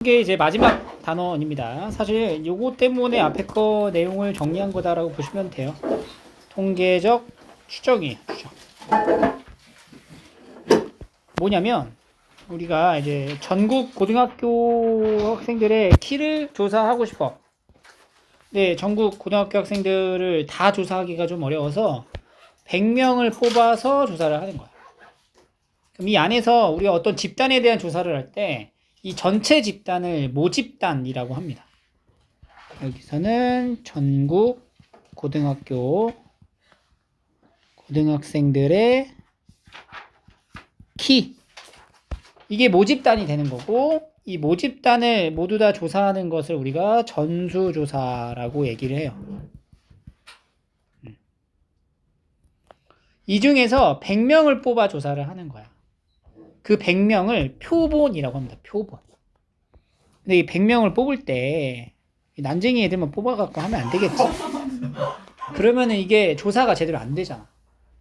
이게 이제 마지막 단원입니다. 사실 요거 때문에 앞에 거 내용을 정리한 거다라고 보시면 돼요. 통계적 추정이에요. 추정. 뭐냐면 우리가 이제 전국 고등학교 학생들의 키를 조사하고 싶어. 네, 전국 고등학교 학생들을 다 조사하기가 좀 어려워서 100명을 뽑아서 조사를 하는 거야. 그럼 이 안에서 우리가 어떤 집단에 대한 조사를 할 때 이 전체 집단을 모집단이라고 합니다. 여기서는 전국 고등학생들의 키, 이게 모집단이 되는 거고, 이 모집단을 모두 다 조사하는 것을 우리가 전수조사라고 얘기를 해요. 이 중에서 100명을 뽑아 조사를 하는 거야. 그 100명을 표본이라고 합니다. 표본. 근데 이 100명을 뽑을 때 난쟁이 애들만 뽑아갖고 하면 안 되겠지. 그러면은 이게 조사가 제대로 안 되잖아.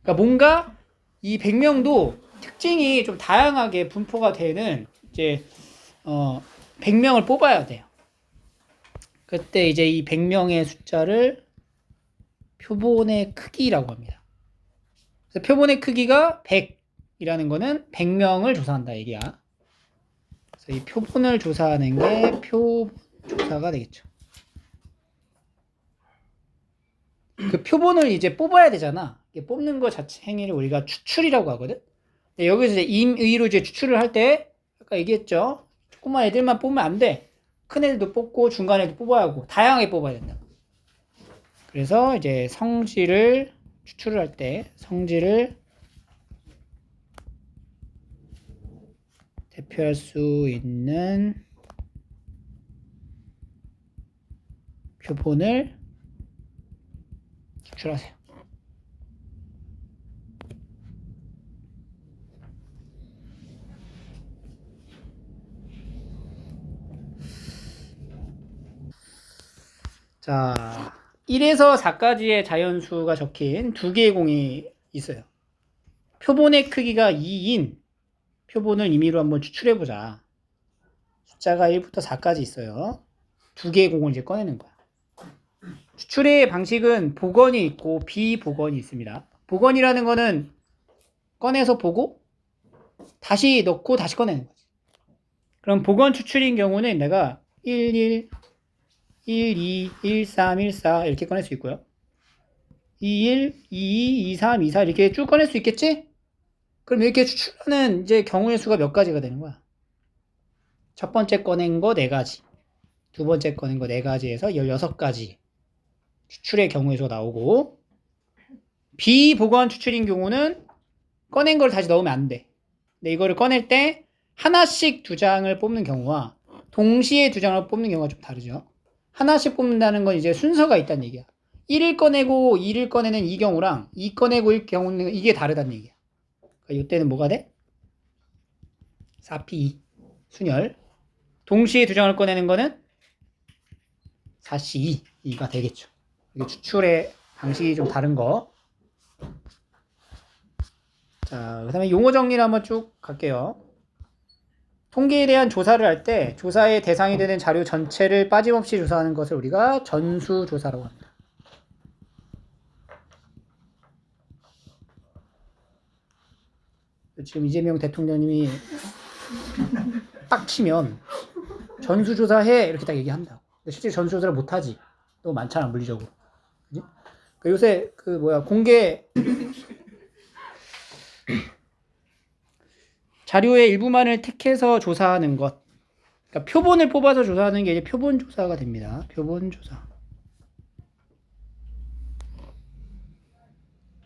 그러니까 뭔가 이 100명도 특징이 좀 다양하게 분포가 되는 이제 100명을 뽑아야 돼요. 그때 이제 이 100명의 숫자를 표본의 크기라고 합니다. 그래서 표본의 크기가 100이라는 거는 100명을 조사한다 얘기야. 그래서 이 표본을 조사하는 게 표본 조사가 되겠죠. 그 표본을 이제 뽑아야 되잖아. 뽑는 거 자체 행위를 우리가 추출이라고 하거든. 여기서 이제 임의로 이제 추출을 할 때 아까 얘기했죠. 조그만 애들만 뽑으면 안 돼. 큰 애들도 뽑고 중간 애도 뽑아야 하고 다양하게 뽑아야 된다. 그래서 이제 성질을 추출을 할 때 성질을 대표할 수 있는 표본을 추출하세요. 자, 1에서 4까지의 자연수가 적힌 두 개의 공이 있어요. 표본의 크기가 2인 표본을 임의로 한번 추출해보자. 숫자가 1부터 4까지 있어요. 두 개의 공을 이제 꺼내는 거야. 추출의 방식은 복원이 있고 비복원이 있습니다. 복원이라는 거는 꺼내서 보고 다시 넣고 다시 꺼내는 거지. 그럼 복원 추출인 경우는 내가 11, 12, 13, 14 이렇게 꺼낼 수 있고요. 21, 22, 23, 24 이렇게 쭉 꺼낼 수 있겠지? 그럼 이렇게 추출하는 이제 경우의 수가 몇 가지가 되는 거야? 첫 번째 꺼낸 거 4가지, 두 번째 꺼낸 거 4가지에서 16가지 추출의 경우의 수가 나오고, 비복원 추출인 경우는 꺼낸 걸 다시 넣으면 안 돼. 근데 이거를 꺼낼 때 하나씩 2장을 뽑는 경우와 동시에 2장을 뽑는 경우가 좀 다르죠. 하나씩 뽑는다는 건 이제 순서가 있다는 얘기야. 1을 꺼내고 2를 꺼내는 이 경우랑 2 꺼내고 1 경우는 이게 다르다는 얘기야. 그러니까 이때는 뭐가 돼? 4P2 순열. 동시에 2장을 꺼내는 거는 4C2가 되겠죠. 이게 추출의 방식이 좀 다른 거. 자, 그 다음에 용어 정리를 한번 쭉 갈게요. 통계에 대한 조사를 할 때 조사의 대상이 되는 자료 전체를 빠짐없이 조사하는 것을 우리가 전수조사라고 합니다. 지금 이재명 대통령님이 딱 치면 전수조사해 이렇게 딱 얘기한다. 근데 실제 전수조사를 못하지. 너무 많잖아 물리적으로. 그치? 요새 공개 자료의 일부만을 택해서 조사하는 것. 그러니까 표본을 뽑아서 조사하는 게 이제 표본 조사가 됩니다. 표본 조사.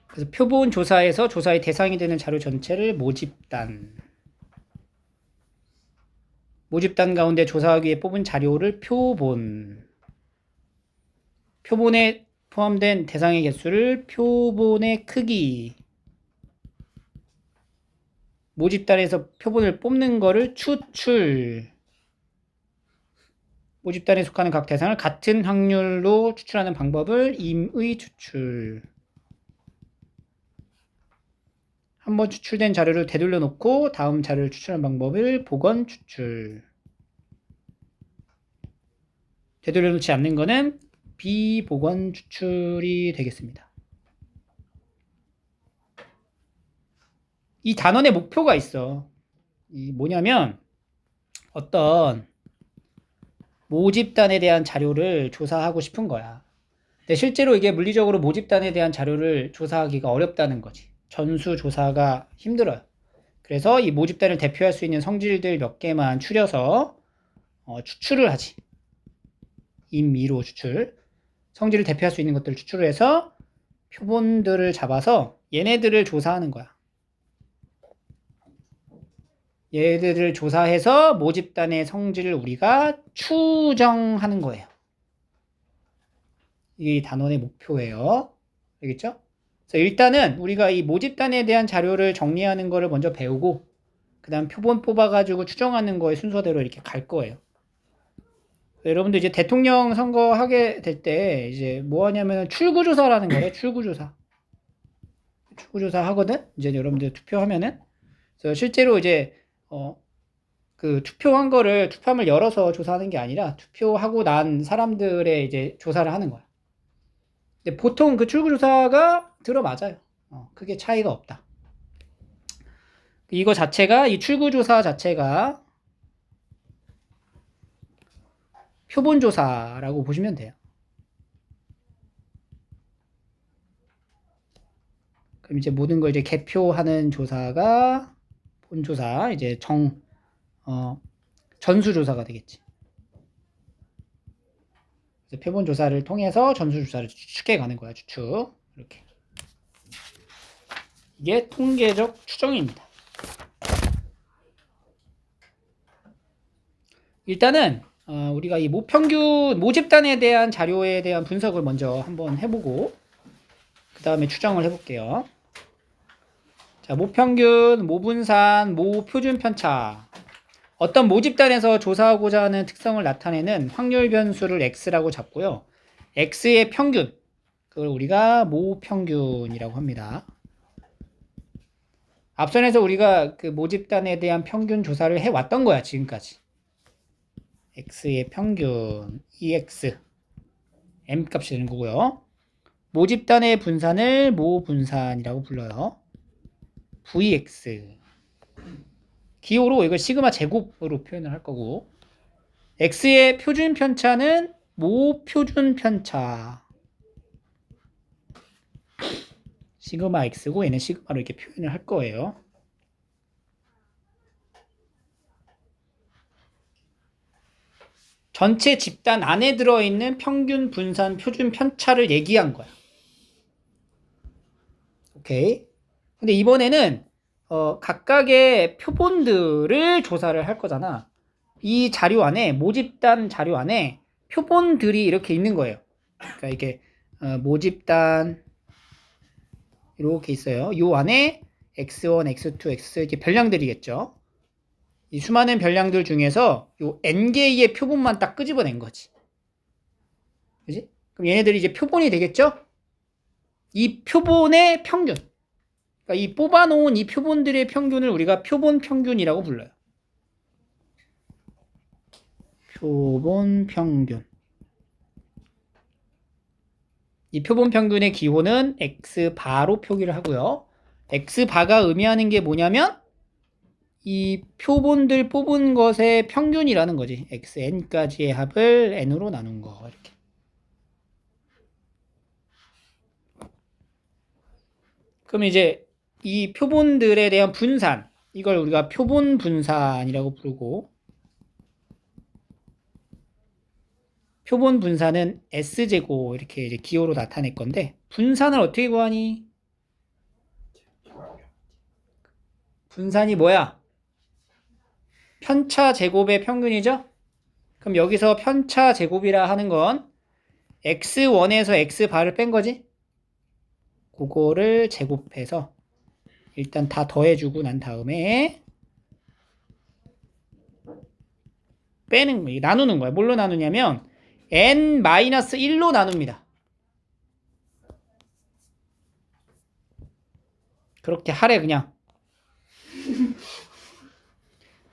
그래서 표본 조사에서 조사의 대상이 되는 자료 전체를 모집단. 모집단 가운데 조사하기 위해 뽑은 자료를 표본. 표본에 포함된 대상의 개수를 표본의 크기. 모집단에서 표본을 뽑는 거를 추출. 모집단에 속하는 각 대상을 같은 확률로 추출하는 방법을 임의 추출. 한번 추출된 자료를 되돌려 놓고 다음 자료를 추출하는 방법을 복원 추출. 되돌려 놓지 않는 거는 비복원 추출이 되겠습니다. 이 단원의 목표가 있어. 이 뭐냐면 어떤 모집단에 대한 자료를 조사하고 싶은 거야. 근데 실제로 이게 물리적으로 모집단에 대한 자료를 조사하기가 어렵다는 거지. 전수조사가 힘들어요. 그래서 이 모집단을 대표할 수 있는 성질들 몇 개만 추려서 추출을 하지. 임의로 추출. 성질을 대표할 수 있는 것들을 추출을 해서 표본들을 잡아서 얘네들을 조사하는 거야. 얘네들을 조사해서 모집단의 성질을 우리가 추정하는 거예요. 이게 단원의 목표예요. 알겠죠? 그래서 일단은 우리가 이 모집단에 대한 자료를 정리하는 거를 먼저 배우고 그 다음 표본 뽑아가지고 추정하는 거의 순서대로 이렇게 갈 거예요. 여러분들 이제 대통령 선거 하게 될 때 이제 뭐 하냐면 출구조사라는 거래. 출구조사 하거든. 이제 여러분들 투표하면은 그래서 실제로 이제 그 투표한 거를 투표함을 열어서 조사하는 게 아니라 투표하고 난 사람들의 이제 조사를 하는 거야. 근데 보통 그 출구조사가 들어맞아요. 크게 차이가 없다. 이거 자체가 이 출구조사 자체가 표본조사라고 보시면 돼요. 그럼 이제 모든 걸 이제 개표하는 조사가 본조사, 이제 전수조사가 되겠지. 그래서 표본조사를 통해서 전수조사를 추측해 가는 거야, 추측. 이렇게. 이게 통계적 추정입니다. 일단은 우리가 이 모평균, 모집단에 대한 자료에 대한 분석을 먼저 한번 해보고 그 다음에 추정을 해볼게요. 자, 모평균, 모분산, 모표준 편차. 어떤 모집단에서 조사하고자 하는 특성을 나타내는 확률 변수를 x라고 잡고요. x의 평균, 그걸 우리가 모평균이라고 합니다. 앞선에서 우리가 그 모집단에 대한 평균 조사를 해왔던 거야, 지금까지. x의 평균, ex, m 값이 되는 거고요. 모집단의 분산을 모분산이라고 불러요. vx. 기호로 이걸 시그마 제곱으로 표현을 할 거고, x의 표준 편차는 모표준 편차. 시그마 x고 얘는 시그마로 이렇게 표현을 할 거예요. 전체 집단 안에 들어있는 평균 분산 표준 편차를 얘기한 거야. 오케이. 근데 이번에는 각각의 표본들을 조사를 할 거잖아. 이 자료 안에, 모집단 자료 안에 표본들이 이렇게 있는 거예요. 그러니까 이게 모집단 이렇게 있어요. 요 안에 x1, x2, x3 이렇게 별량들이겠죠. 이 수많은 별량들 중에서 요 n개의 표본만 딱 끄집어낸 거지. 그지? 그럼 얘네들이 이제 표본이 되겠죠? 이 표본의 평균. 그러니까 이 뽑아놓은 이 표본들의 평균을 우리가 표본 평균이라고 불러요. 표본 평균. 이 표본 평균의 기호는 x바로 표기를 하고요. x바가 의미하는 게 뭐냐면 이 표본들 뽑은 것의 평균이라는 거지. xn까지의 합을 n으로 나눈 거 이렇게. 그럼 이제 이 표본들에 대한 분산, 이걸 우리가 표본 분산이라고 부르고, 표본 분산은 S제곱 이렇게 이제 기호로 나타낼 건데, 분산을 어떻게 구하니? 분산이 뭐야? 편차 제곱의 평균이죠? 그럼 여기서 편차 제곱이라 하는 건 x1에서 x바를 뺀 거지? 그거를 제곱해서 일단 다 더해주고 난 다음에 빼는 거예요. 나누는 거야. 뭘로 나누냐면 n-1로 나눕니다. 그렇게 하래 그냥.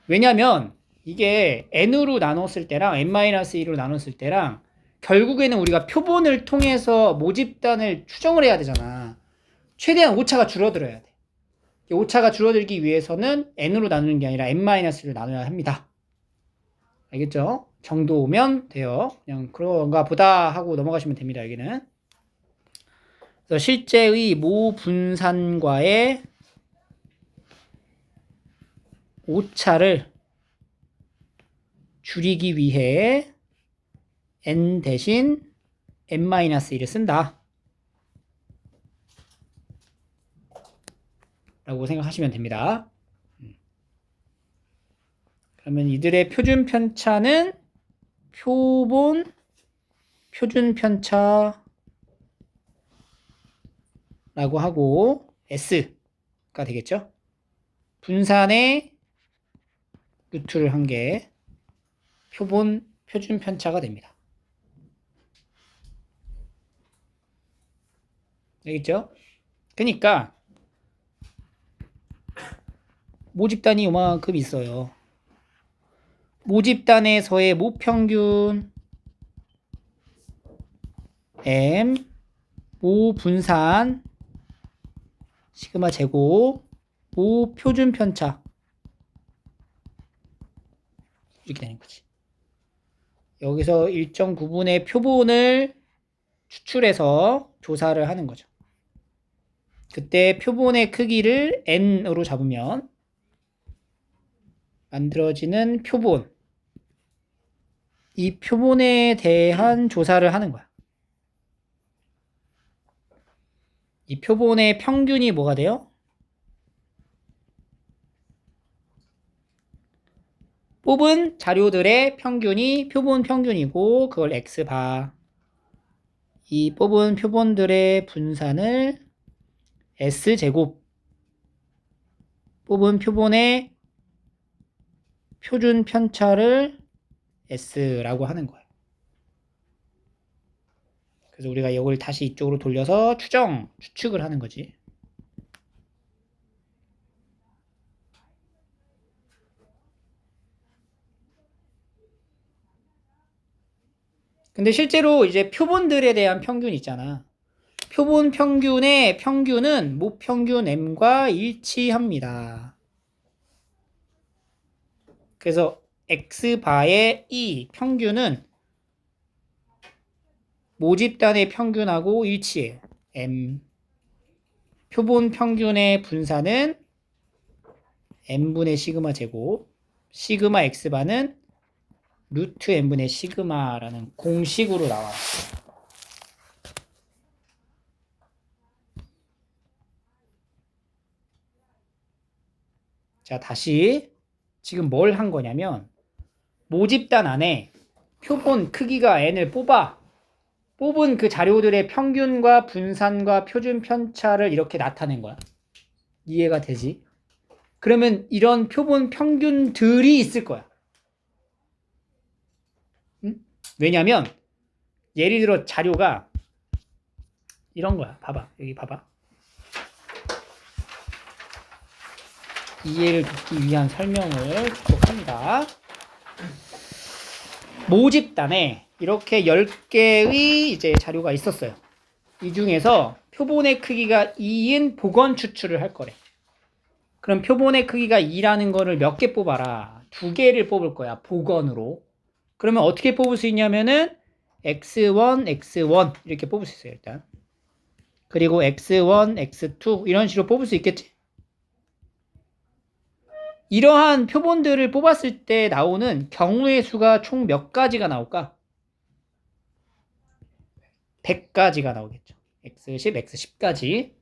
왜냐면 이게 n으로 나눴을 때랑 n-1로 나눴을 때랑 결국에는 우리가 표본을 통해서 모집단을 추정을 해야 되잖아. 최대한 오차가 줄어들어야 돼. 오차가 줄어들기 위해서는 n으로 나누는 게 아니라 n-를 나눠야 합니다. 알겠죠? 정도면 돼요. 그냥 그런가 보다 하고 넘어가시면 됩니다. 여기는. 그래서 실제의 모 분산과의 오차를 줄이기 위해 n 대신 n-1을 쓴다. 라고 생각하시면 됩니다. 그러면 이들의 표준 편차는 표준 편차라고 하고 S가 되겠죠. 분산의 루트를 한 게 표준 편차가 됩니다. 알겠죠? 그러니까 모집단이 요만큼 있어요. 모집단에서의 모평균 M 모분산 시그마 제곱 모표준 편차 이렇게 되는 거지. 여기서 일정 구분의 표본을 추출해서 조사를 하는 거죠. 그때 표본의 크기를 n으로 잡으면 만들어지는 표본, 이 표본에 대한 조사를 하는 거야. 이 표본의 평균이 뭐가 돼요? 뽑은 자료들의 평균이 표본 평균이고 그걸 x바. 이 뽑은 표본들의 분산을 s제곱. 뽑은 표본의 표준 편차를 s라고 하는 거예요. 그래서 우리가 이걸 다시 이쪽으로 돌려서 추측을 하는 거지. 근데 실제로 이제 표본들에 대한 평균 있잖아. 표본 평균의 평균은 모평균 m과 일치합니다. 그래서 x바의 이 평균은 모집단의 평균하고 일치해요. m. 표본 평균의 분산은 n분의 시그마 제곱, 시그마 x바는 루트 n분의 시그마라는 공식으로 나와요. 자, 다시 지금 뭘 한 거냐면 모집단 안에 표본 크기가 n을 뽑은 그 자료들의 평균과 분산과 표준 편차를 이렇게 나타낸 거야. 이해가 되지? 그러면 이런 표본 평균들이 있을 거야. 응? 왜냐면 예를 들어 자료가 이런 거야. 봐봐. 여기 봐봐. 이해를 돕기 위한 설명을 꼭 합니다. 모집단에 이렇게 10개의 이제 자료가 있었어요. 이 중에서 표본의 크기가 2인 복원 추출을 할 거래. 그럼 표본의 크기가 2라는 거를 몇 개 뽑아라. 2개를 뽑을 거야. 복원으로. 그러면 어떻게 뽑을 수 있냐면은 x1, x1 이렇게 뽑을 수 있어요. 일단. 그리고 x1, x2 이런 식으로 뽑을 수 있겠지? 이러한 표본들을 뽑았을 때 나오는 경우의 수가 총 몇 가지가 나올까? 100가지가 나오겠죠. x10, x10까지.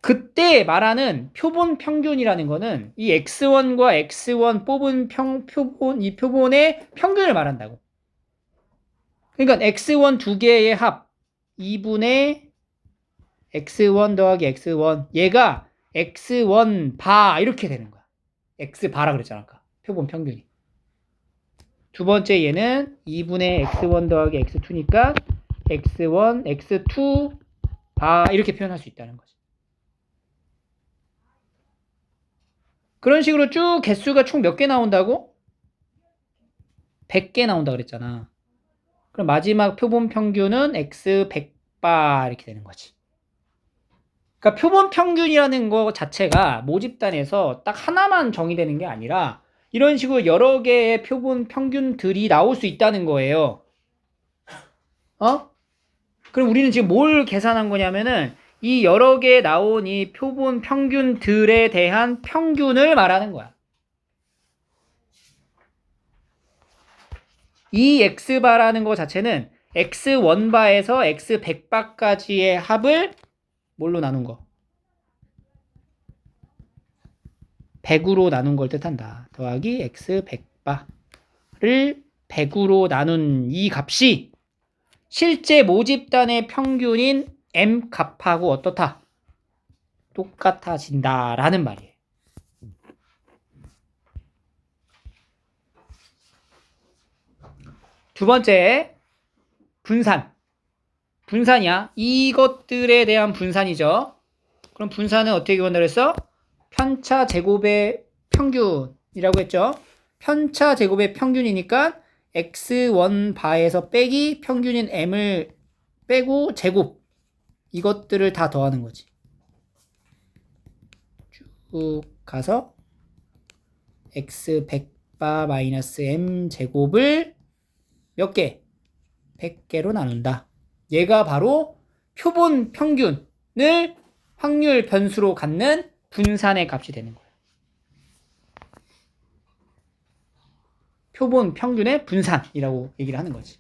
그때 말하는 표본 평균이라는 거는 이 x1과 x1 뽑은 이 표본의 평균을 말한다고. 그러니까 x1 두 개의 합 2분의 x1 더하기 x1 얘가 x1 바 이렇게 되는 거야. x 바라 그랬잖아 아까. 표본 평균이. 두 번째 얘는 2분의 x1 더하기 x2니까 x1, x2 바 이렇게 표현할 수 있다는 거지. 그런 식으로 쭉 개수가 총 몇 개 나온다고? 100개 나온다 그랬잖아. 그럼 마지막 표본 평균은 x 100바 이렇게 되는 거지. 그러니까 표본 평균이라는 거 자체가 모집단에서 딱 하나만 정의되는 게 아니라 이런 식으로 여러 개의 표본 평균들이 나올 수 있다는 거예요. 그럼 우리는 지금 뭘 계산한 거냐면은 이 여러 개 나온 이 표본 평균들에 대한 평균을 말하는 거야. 이 x바라는 거 자체는 x1바에서 x100바까지의 합을 뭘로 나눈 거? 100으로 나눈 걸 뜻한다. 더하기 x100바를 100으로 나눈 이 값이 실제 모집단의 평균인 m 값하고 어떻다? 똑같아진다라는 말이에요. 두 번째, 분산. 분산이야. 이것들에 대한 분산이죠. 그럼 분산은 어떻게 만들었어? 편차 제곱의 평균이라고 했죠. 편차 제곱의 평균이니까 x1바에서 빼기 평균인 m을 빼고 제곱. 이것들을 다 더하는 거지. 쭉 가서 x100바 마이너스 m 제곱을 몇 개? 100개로 나눈다. 얘가 바로 표본 평균을 확률 변수로 갖는 분산의 값이 되는 거예요. 표본 평균의 분산이라고 얘기를 하는 거지.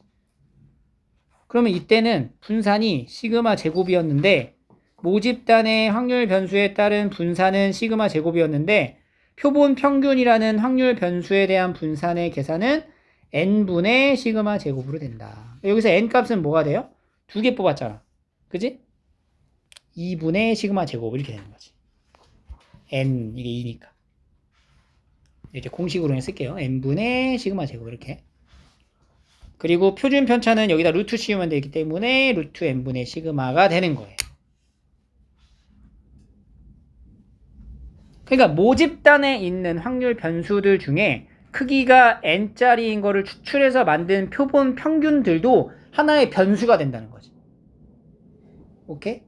그러면 이때는 분산이 시그마 제곱이었는데 모집단의 확률 변수에 따른 분산은 시그마 제곱이었는데 표본 평균이라는 확률 변수에 대한 분산의 계산은 n분의 시그마 제곱으로 된다. 여기서 n 값은 뭐가 돼요? 2개 뽑았잖아. 그지? 2분의 시그마 제곱 이렇게 되는 거지. n 이게 2니까. 이제 공식으로 쓸게요. n분의 시그마 제곱 이렇게. 그리고 표준 편차는 여기다 루트 씌우면 되기 때문에 루트 n분의 시그마가 되는 거예요. 그러니까 모집단에 있는 확률 변수들 중에 크기가 n짜리인 거를 추출해서 만든 표본 평균들도 하나의 변수가 된다는 거지. 오케이?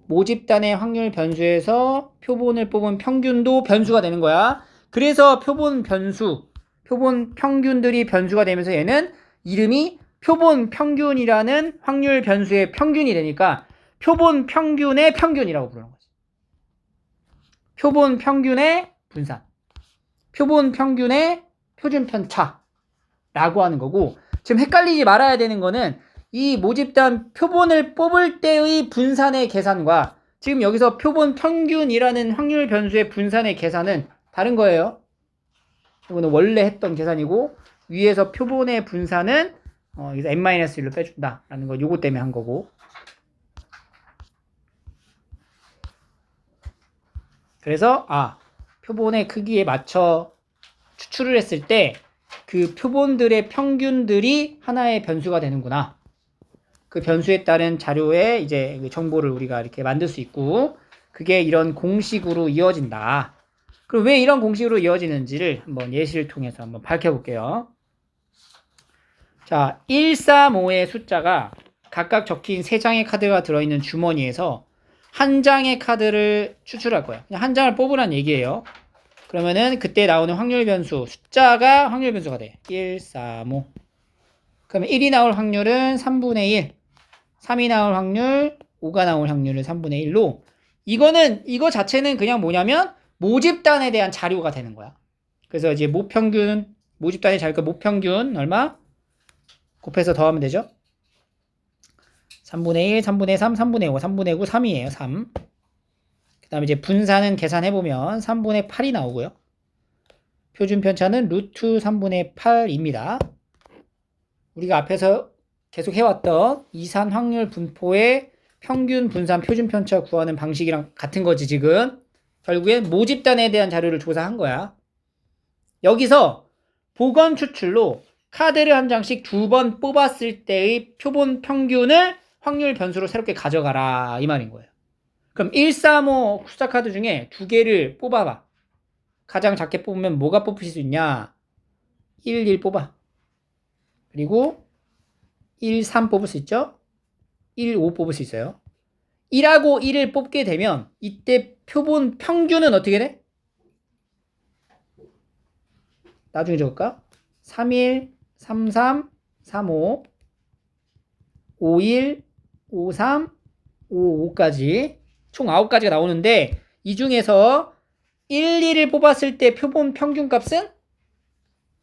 모집단의 확률 변수에서 표본을 뽑은 평균도 변수가 되는 거야. 그래서 표본 변수, 표본 평균들이 변수가 되면서 얘는 이름이 표본 평균이라는 확률 변수의 평균이 되니까 표본 평균의 평균이라고 부르는 거지. 표본 평균의 분산, 표본 평균의 표준 편차라고 하는 거고, 지금 헷갈리지 말아야 되는 거는 이 모집단 표본을 뽑을 때의 분산의 계산과 지금 여기서 표본 평균이라는 확률 변수의 분산의 계산은 다른 거예요. 이거는 원래 했던 계산이고 위에서 표본의 분산은 여기서 n-1로 빼준다라는 거 요거 때문에 한 거고. 그래서 표본의 크기에 맞춰 추출을 했을 때 그 표본들의 평균들이 하나의 변수가 되는구나. 그 변수에 따른 자료에 이제 정보를 우리가 이렇게 만들 수 있고 그게 이런 공식으로 이어진다. 그럼 왜 이런 공식으로 이어지는지를 한번 예시를 통해서 한번 밝혀볼게요. 자, 135의 숫자가 각각 적힌 3장의 카드가 들어있는 주머니에서 한 장의 카드를 추출할 거예요. 그냥 한 장을 뽑으란 얘기예요. 그러면은 그때 나오는 확률 변수, 숫자가 확률 변수가 돼. 135. 그러면 1이 나올 확률은 3분의 1. 3이 나올 확률, 5가 나올 확률을 3분의 1로 이거 자체는 그냥 뭐냐면 모집단에 대한 자료가 되는 거야. 그래서 이제 모평균, 모집단의 자료가 모평균 얼마? 곱해서 더하면 되죠. 3분의 1, 3분의 3, 3분의 5, 3분의 9, 3이에요. 3. 그 다음에 이제 분산은 계산해보면 3분의 8이 나오고요. 표준 편차는 루트 3분의 8입니다. 우리가 앞에서 계속 해왔던 이산 확률 분포의 평균 분산 표준 편차 구하는 방식이랑 같은 거지 지금. 결국엔 모집단에 대한 자료를 조사한 거야. 여기서 복원 추출로 카드를 한 장씩 2번 뽑았을 때의 표본 평균을 확률 변수로 새롭게 가져가라 이 말인 거예요. 그럼 135 숫자 카드 중에 2개를 뽑아봐. 가장 작게 뽑으면 뭐가 뽑힐 수 있냐? 1, 1 뽑아. 그리고 1, 3 뽑을 수 있죠? 1, 5 뽑을 수 있어요. 1하고 1을 뽑게 되면 이때 표본 평균은 어떻게 돼? 나중에 적을까? 31, 33, 35, 51, 53, 55까지 총 9가지가 나오는데 이 중에서 1, 2를 뽑았을 때 표본 평균 값은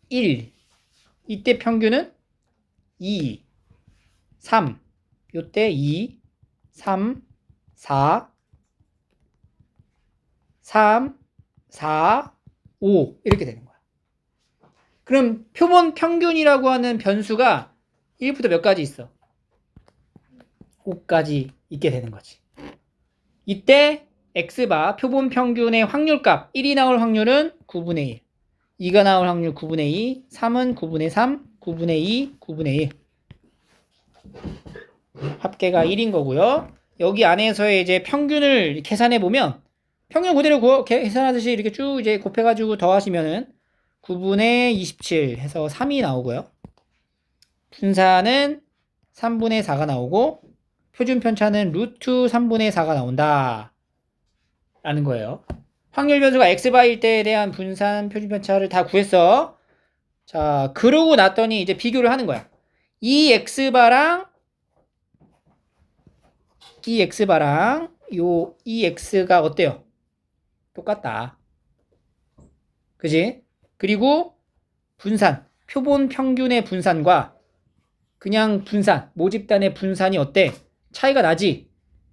1. 이때 평균은 2, 3. 요때 2, 3, 4, 3, 4, 5 이렇게 되는 거야. 그럼 표본 평균이라고 하는 변수가 1부터 몇 가지 있어? 5까지 있게 되는 거지. 이때 x바 표본 평균의 확률값 1이 나올 확률은 9분의 1, 2가 나올 확률 9분의 2, 3은 9분의 3, 9분의 2, 9분의 1. 합계가 1인 거고요. 여기 안에서의 이제 평균을 계산해 보면 평균 그대로 계산하듯이 이렇게 쭉 이제 곱해가지고 더하시면은 9분의 27 해서 3이 나오고요. 분산은 3분의 4가 나오고 표준 편차는 루트 3분의 4가 나온다 라는 거예요. 확률 변수가 x바일 때에 대한 분산 표준 편차를 다 구했어. 자, 그러고 났더니 이제 비교를 하는 거야. 이 x바랑 요 이 x가 어때요? 똑같다. 그지? 그리고 분산, 표본 평균의 분산과 그냥 분산, 모집단의 분산이 어때? 차이가 나지?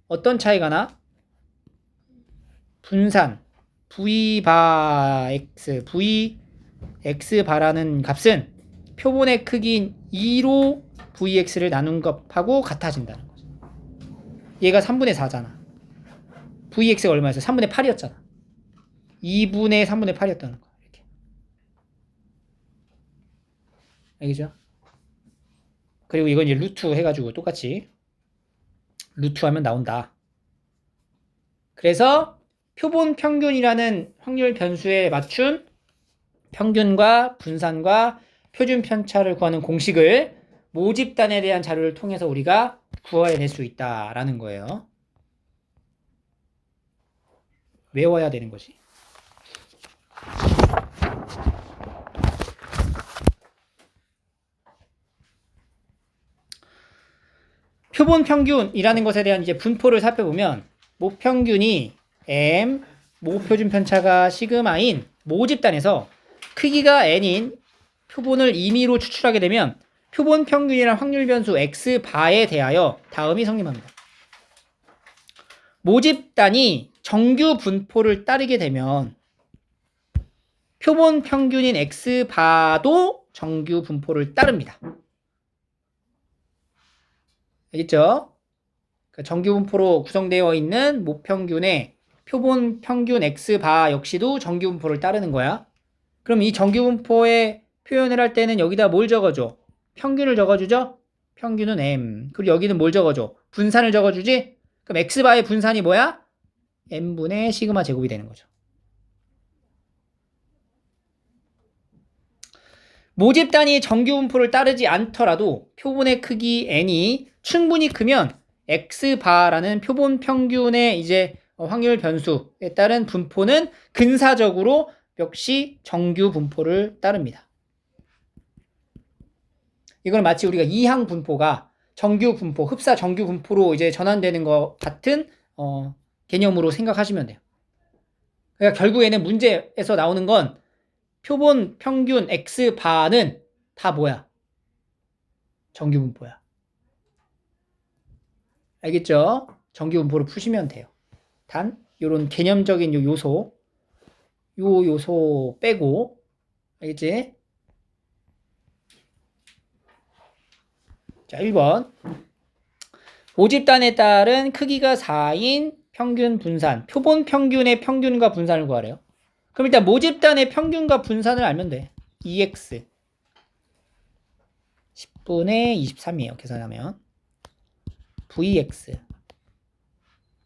어떤 차이가 나? 분산, v x바라는 값은 표본의 크기인 2로 vx를 나눈 값하고 같아진다는 거죠. 얘가 3분의 4잖아. vx가 얼마였어? 3분의 8이었잖아. 2분의 3분의 8이었다는 거. 이렇게. 알겠죠? 그리고 이건 이제 루트 해가지고 똑같이 루트 하면 나온다. 그래서 표본 평균이라는 확률 변수에 맞춘 평균과 분산과 표준 편차를 구하는 공식을 모집단에 대한 자료를 통해서 우리가 구해낼 수 있다라는 거예요. 외워야 되는 거지. 표본 평균이라는 것에 대한 이제 분포를 살펴보면 모평균이 m, 모표준 편차가 시그마인 모집단에서 크기가 n인 표본을 임의로 추출하게 되면 표본 평균이란 확률 변수 x바에 대하여 다음이 성립합니다. 모집단이 정규 분포를 따르게 되면 표본 평균인 x바도 정규 분포를 따릅니다. 알겠죠? 정규 분포로 구성되어 있는 모평균의 표본 평균 x바 역시도 정규 분포를 따르는 거야. 그럼 이 정규 분포의 표현을 할 때는 여기다 뭘 적어줘? 평균을 적어주죠? 평균은 m. 그리고 여기는 뭘 적어줘? 분산을 적어주지? 그럼 x바의 분산이 뭐야? m분의 시그마 제곱이 되는 거죠. 모집단이 정규 분포를 따르지 않더라도 표본의 크기 n이 충분히 크면 x바라는 표본 평균의 이제 확률 변수에 따른 분포는 근사적으로 역시 정규 분포를 따릅니다. 이건 마치 우리가 이항 분포가 정규 분포, 흡사 정규 분포로 이제 전환되는 것 같은 개념으로 생각하시면 돼요. 그러니까 결국에는 문제에서 나오는 건 표본 평균 x바는 다 뭐야? 정규 분포야. 알겠죠? 정규 분포를 푸시면 돼요. 단 요런 개념적인 요 요소 빼고, 알겠지? 자, 1번. 모집단에 따른 크기가 4인 평균 분산, 표본 평균의 평균과 분산을 구하래요. 그럼 일단 모집단의 평균과 분산을 알면 돼. 2x 10분의 23이에요. 계산하면 vx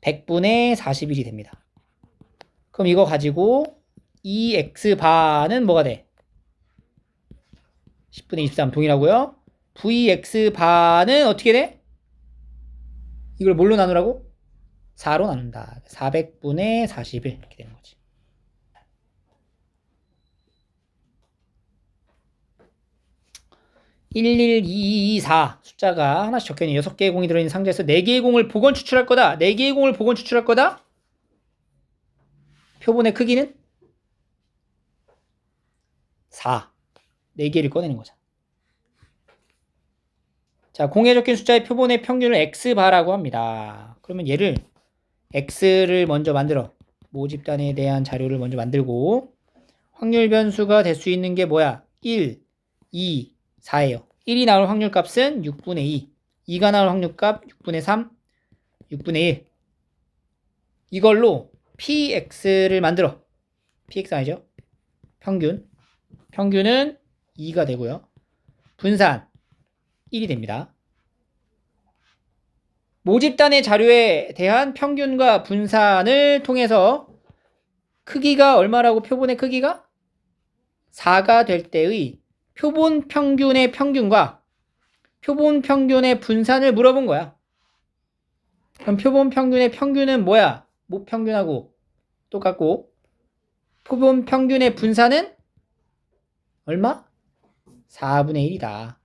100분의 41이 됩니다. 그럼 이거 가지고 2x바는 뭐가 돼? 10분의 23 동일하고요. vx 바는 어떻게 돼? 이걸 뭘로 나누라고? 4로 나눈다. 400분의 41 이렇게 되는 거지. (11224) 숫자가 하나씩 적혀있는 6개의 공이 들어있는 상자에서 4개의 공을 복원 추출할 거다. 4개의 공을 복원 추출할 거다. 표본의 크기는 4. 4개를 꺼내는 거잖아. 자, 공에 적힌 숫자의 표본의 평균을 x바라고 합니다. 그러면 얘를 x를 먼저 만들어. 모집단에 대한 자료를 먼저 만들고 확률 변수가 될 수 있는 게 뭐야? 1, 2, 4예요. 1이 나올 확률 값은 6분의 2. 2가 나올 확률 값 6분의 3, 6분의 1. 이걸로 px를 만들어. px 아니죠? 평균은 2가 되고요. 분산 1이 됩니다. 모집단의 자료에 대한 평균과 분산을 통해서 크기가 얼마라고 표본의 크기가 4가 될 때의 표본 평균의 평균과 표본 평균의 분산을 물어본 거야. 그럼 표본 평균의 평균은 뭐야? 모평균하고 똑같고 표본 평균의 분산은 얼마? 4분의 1이다.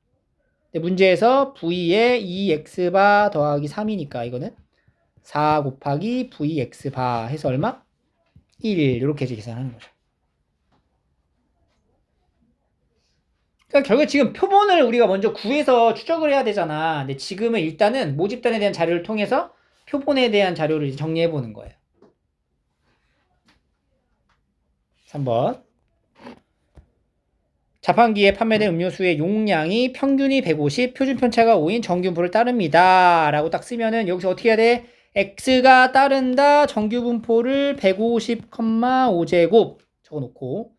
문제에서 v에 2x바 더하기 3이니까 이거는 4 곱하기 vx바 해서 얼마? 1 이렇게 계산하는 거죠. 그러니까 결국 지금 표본을 우리가 먼저 구해서 추적을 해야 되잖아. 근데 지금은 일단은 모집단에 대한 자료를 통해서 표본에 대한 자료를 정리해 보는 거예요. 3번. 자판기에 판매된 음료수의 용량이 평균이 150, 표준 편차가 5인 정규분포를 따릅니다. 라고 딱 쓰면은 여기서 어떻게 해야 돼? x가 따른다 정규분포를 150,5제곱 적어놓고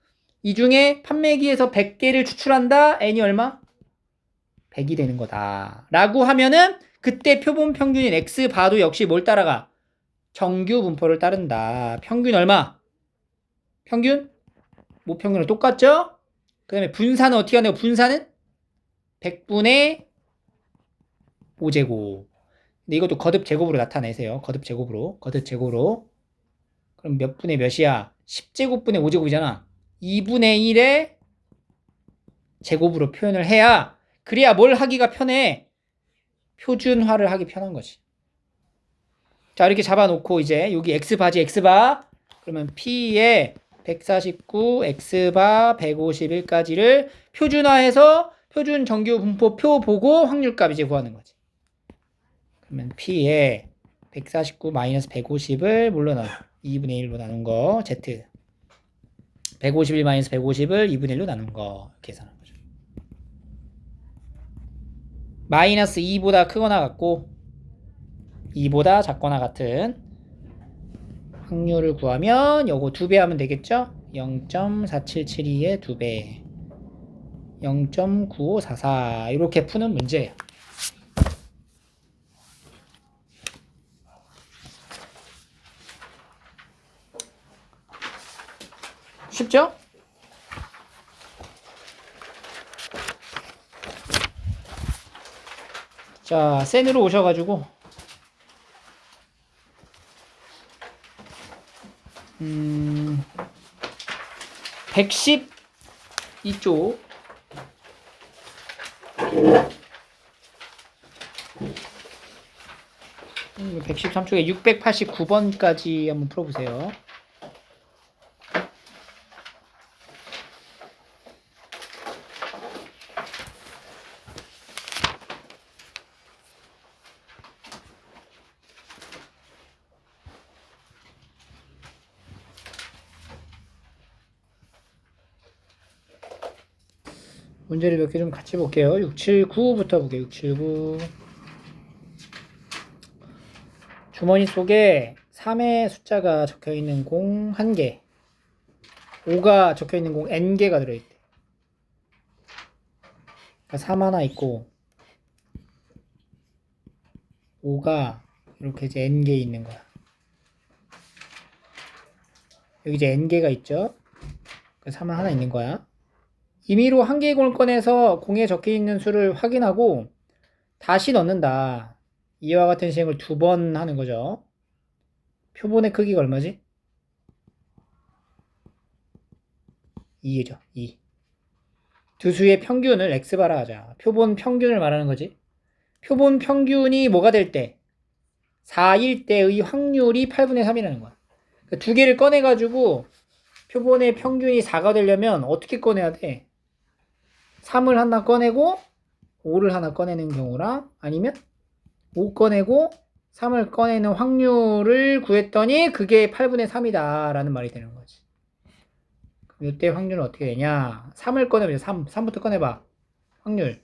이 중에 판매기에서 100개를 추출한다. n이 얼마? 100이 되는 거다. 라고 하면은 그때 표본 평균인 x바도 역시 뭘 따라가? 정규분포를 따른다. 평균 얼마? 평균? 모평균은 똑같죠? 그 다음에 분산은 어떻게 하냐고? 분산은 100분의 5제곱. 근데 이것도 거듭 제곱으로 나타내세요. 거듭 제곱으로. 그럼 몇 분의 몇이야? 10제곱분의 5제곱이잖아. 2분의 1의 제곱으로 표현을 해야 그래야 뭘 하기가 편해? 표준화를 하기 편한 거지. 자, 이렇게 잡아놓고 이제 여기 x바지 x바 그러면 p에 149, x바 151까지를 표준화해서 표준 정규 분포 표 보고 확률값 이제 구하는 거지. 그러면 p에 149 마이너스 150을 뭘로 나눠? 2분의 1로 나눈 거 z 151 마이너스 150을 2분의 1로 나눈 거 계산하는 거죠. 마이너스 2보다 크거나 같고 2보다 작거나 같은 확률을 구하면 요거 2배 하면 되겠죠? 0.4772의 2배 0.9544 이렇게 푸는 문제예요. 쉽죠? 자, 센으로 오셔가지고 110 이쪽 113쪽에 689번까지 한번 풀어보세요. 문제를 몇 개 좀 같이 볼게요. 679부터 볼게요. 679. 주머니 속에 3의 숫자가 적혀있는 공 1개 5가 적혀있는 공 n개가 들어있대. 그러니까 3 하나 있고 5가 이렇게 이제 n개 있는 거야. 여기 이제 n개가 있죠. 3은 하나 있는 거야. 임의로 한 개의 공을 꺼내서 공에 적혀 있는 수를 확인하고 다시 넣는다. 이와 같은 시행을 2번 하는 거죠. 표본의 크기가 얼마지? 2죠. 2. 두 수의 평균을 x바라 하자. 표본 평균을 말하는 거지. 표본 평균이 뭐가 될 때? 4일 때의 확률이 8분의 3이라는 거야. 그러니까 두 개를 꺼내가지고 표본의 평균이 4가 되려면 어떻게 꺼내야 돼? 3을 하나 꺼내고 5를 하나 꺼내는 경우랑 아니면 5 꺼내고 3을 꺼내는 확률을 구했더니 그게 8분의 3이다 라는 말이 되는 거지. 그럼 이때 확률은 어떻게 되냐? 3을 꺼내보자. 3부터 꺼내봐. 확률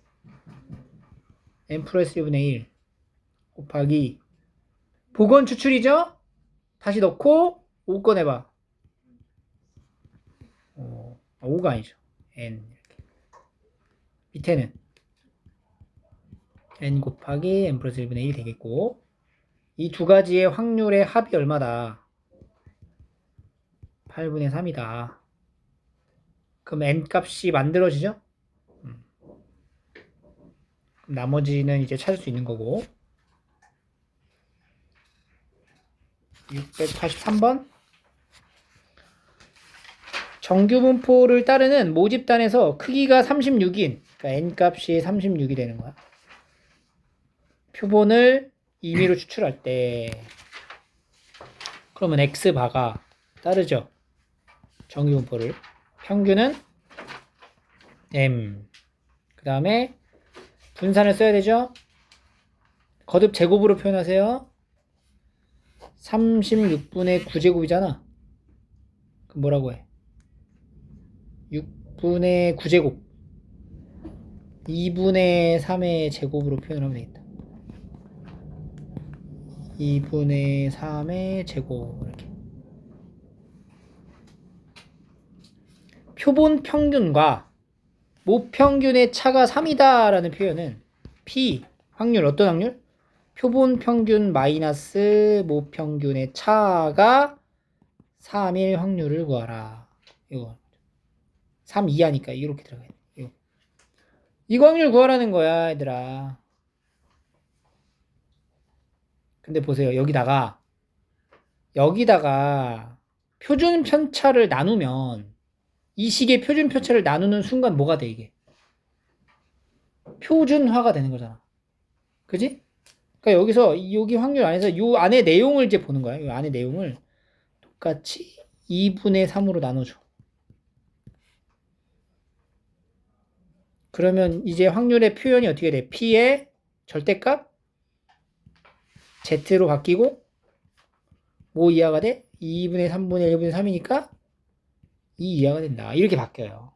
n 플러스 1분의 1 곱하기 복원 추출이죠? 다시 넣고 5 꺼내봐. 5가 아니죠. n 이렇게. 밑에는 n 곱하기 n 플러스 1분의 1이 되겠고 이 두 가지의 확률의 합이 얼마다? 8분의 3이다. 그럼 n 값이 만들어지죠? 그럼 나머지는 이제 찾을 수 있는 거고 683번 정규 분포를 따르는 모집단에서 크기가 36인 그러니까 n 값이 36이 되는 거야. 표본을 임의로 추출할 때 그러면 x바가 따르죠. 정규 분포를 평균은 m 그 다음에 분산을 써야 되죠. 거듭 제곱으로 표현하세요. 36분의 9제곱이잖아. 그럼 뭐라고 해? 6분의 9제곱 2분의 3의 제곱으로 표현하면 되겠다. 2분의 3의 제곱 이렇게. 표본 평균과 모평균의 차가 3이다 라는 표현은 P 확률 어떤 확률? 표본 평균 마이너스 모평균의 차가 3일 확률을 구하라. 이거 3 이하니까 이렇게 들어가야 돼. 이거 확률 구하라는 거야 얘들아. 근데 보세요. 여기다가 표준 편차를 나누면 이 식의 표준 편차를 나누는 순간 뭐가 돼 이게? 표준화가 되는 거잖아. 그지? 그러니까 여기서 여기 확률 안에서 이 안에 내용을 이제 보는 거야. 이 안에 내용을 똑같이 2분의 3으로 나눠줘. 그러면 이제 확률의 표현이 어떻게 돼? P의 절대값 Z로 바뀌고 뭐 이하가 돼? 2분의 3분의 1분의 3이니까 2 이하가 된다. 이렇게 바뀌어요.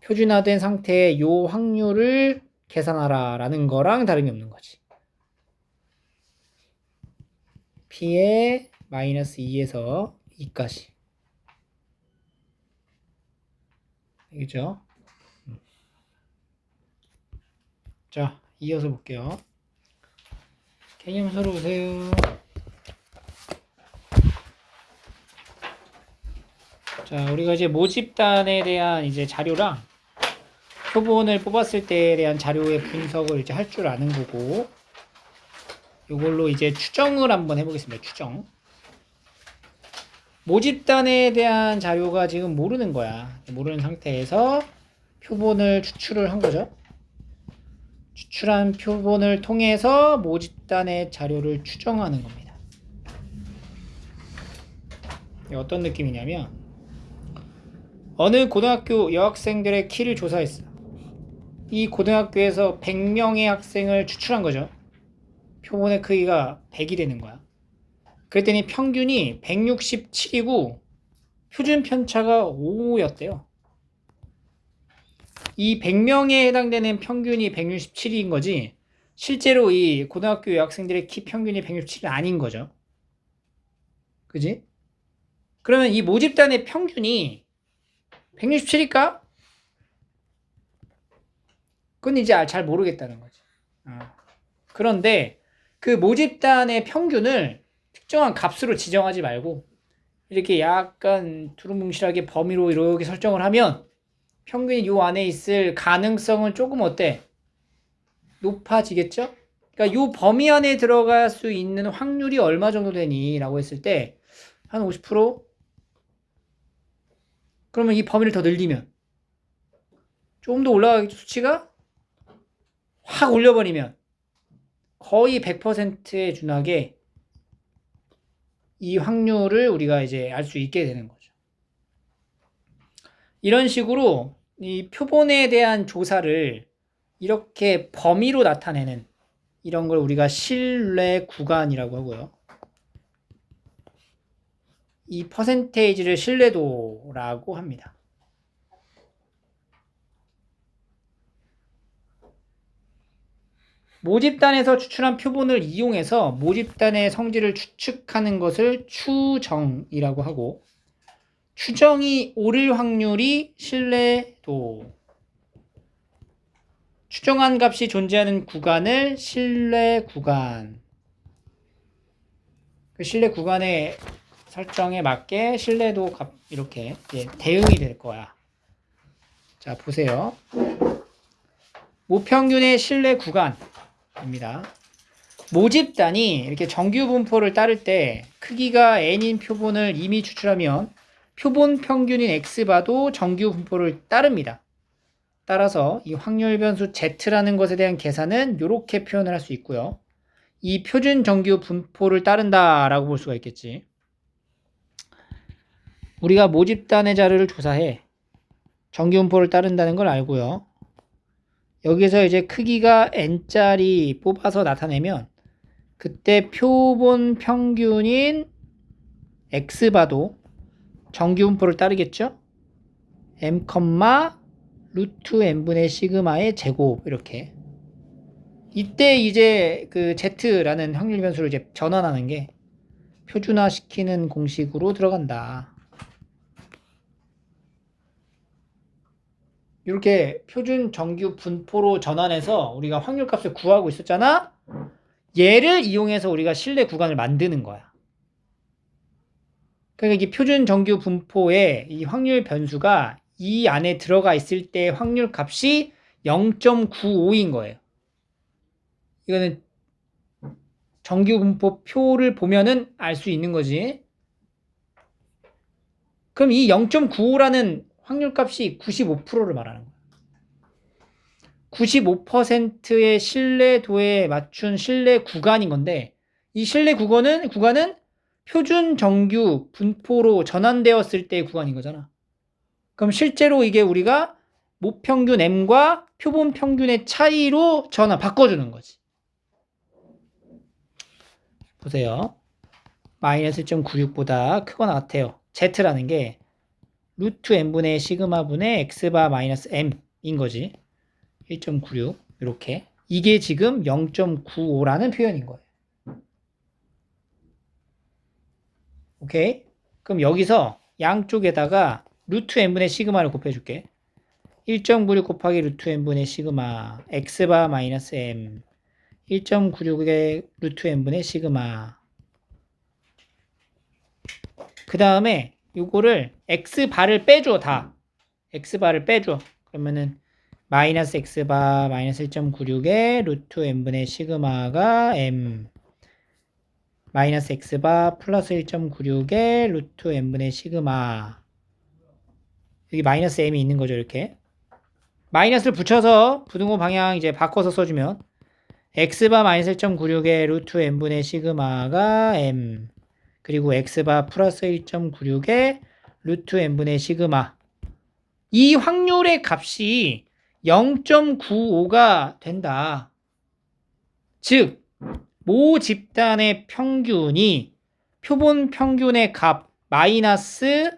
표준화된 상태의 요 확률을 계산하라 라는 거랑 다름이 없는 거지. P의 마이너스 2에서 2까지. 알겠죠? 자, 이어서 볼게요. 개념서로 보세요. 자, 우리가 이제 모집단에 대한 이제 자료랑 표본을 뽑았을 때에 대한 자료의 분석을 이제 할 줄 아는 거고, 이걸로 이제 추정을 한번 해보겠습니다. 추정. 모집단에 대한 자료가 지금 모르는 거야. 모르는 상태에서 표본을 추출을 한 거죠. 추출한 표본을 통해서 모집단의 자료를 추정하는 겁니다. 어떤 느낌이냐면 어느 고등학교 여학생들의 키를 조사했어. 이 고등학교에서 100명의 학생을 추출한 거죠. 표본의 크기가 100이 되는 거야. 그랬더니 평균이 167이고 표준 편차가 5였대요. 이 100명에 해당되는 평균이 167인 거지 실제로 이 고등학교 여학생들의 키 평균이 167은 아닌 거죠. 그지? 그러면 이 모집단의 평균이 167일까? 그건 이제 잘 모르겠다는 거지. 그런데 그 모집단의 평균을 특정한 값으로 지정하지 말고 이렇게 약간 두루뭉실하게 범위로 이렇게 설정을 하면 평균이 요 안에 있을 가능성은 조금 어때? 높아지겠죠? 그러니까 요 범위 안에 들어갈 수 있는 확률이 얼마 정도 되니? 라고 했을 때 한 50%? 그러면 이 범위를 더 늘리면 좀 더 올라가겠죠? 수치가? 확 올려버리면 거의 100%에 준하게 이 확률을 우리가 이제 알 수 있게 되는 거죠. 이런 식으로 이 표본에 대한 조사를 이렇게 범위로 나타내는 이런 걸 우리가 신뢰 구간이라고 하고요. 이 퍼센테이지를 신뢰도라고 합니다. 모집단에서 추출한 표본을 이용해서 모집단의 성질을 추측하는 것을 추정이라고 하고, 추정이 옳을 확률이 신뢰도, 추정한 값이 존재하는 구간을 신뢰 구간, 그 신뢰 구간의 설정에 맞게 신뢰도 값 이렇게 대응이 될 거야. 자, 보세요. 모평균의 신뢰 구간입니다. 모집단이 이렇게 정규 분포를 따를 때 크기가 n인 표본을 이미 추출하면 표본 평균인 x바도 정규 분포를 따릅니다. 따라서 이 확률 변수 z라는 것에 대한 계산은 이렇게 표현을 할 수 있고요. 이 표준 정규 분포를 따른다라고 볼 수가 있겠지. 우리가 모집단의 자료를 조사해 정규 분포를 따른다는 걸 알고요. 여기서 이제 크기가 n짜리 뽑아서 나타내면 그때 표본 평균인 x바도 정규 분포를 따르겠죠? m, 루트 n분의 시그마의 제곱 이렇게. 이때 이제 그 z라는 확률 변수를 이제 전환하는 게 표준화시키는 공식으로 들어간다. 이렇게 표준 정규 분포로 전환해서 우리가 확률값을 구하고 있었잖아? 얘를 이용해서 우리가 신뢰 구간을 만드는 거야. 그러니까 이 표준 정규 분포의 이 확률 변수가 이 안에 들어가 있을 때 확률 값이 0.95인 거예요. 이거는 정규 분포 표를 보면은 알 수 있는 거지. 그럼 이 0.95라는 확률 값이 95%를 말하는 거야. 95%의 신뢰도에 맞춘 신뢰 구간인 건데, 이 신뢰 구간은 표준 정규 분포로 전환되었을 때의 구간인 거잖아. 그럼 실제로 이게 우리가 모평균 m과 표본 평균의 차이로 바꿔주는 거지. 보세요. 마이너스 1.96보다 크거나 같아요. z라는 게 루트 n분의 시그마 분의 x바 마이너스 m인 거지. 1.96 이렇게. 이게 지금 0.95라는 표현인 거예요. 오케이? 그럼 여기서 양쪽에다가 루트 n분의 시그마를 곱해줄게. 1.96 곱하기 루트 n분의 시그마 x바 마이너스 m 1.96의 루트 n분의 시그마. 그 다음에 요거를 x바를 빼줘. 다 x바를 빼줘. 그러면은 마이너스 x바 마이너스 1.96의 루트 n분의 시그마가 m 마이너스 x바 플러스 1.96의 루트 n분의 시그마. 여기 마이너스 m이 있는 거죠. 이렇게 마이너스를 붙여서 부등호 방향 이제 바꿔서 써주면 x바 마이너스 1.96의 루트 n분의 시그마가 m 그리고 x바 플러스 1.96의 루트 n분의 시그마. 이 확률의 값이 0.95가 된다. 즉 모집단의 평균이 표본 평균의 값 마이너스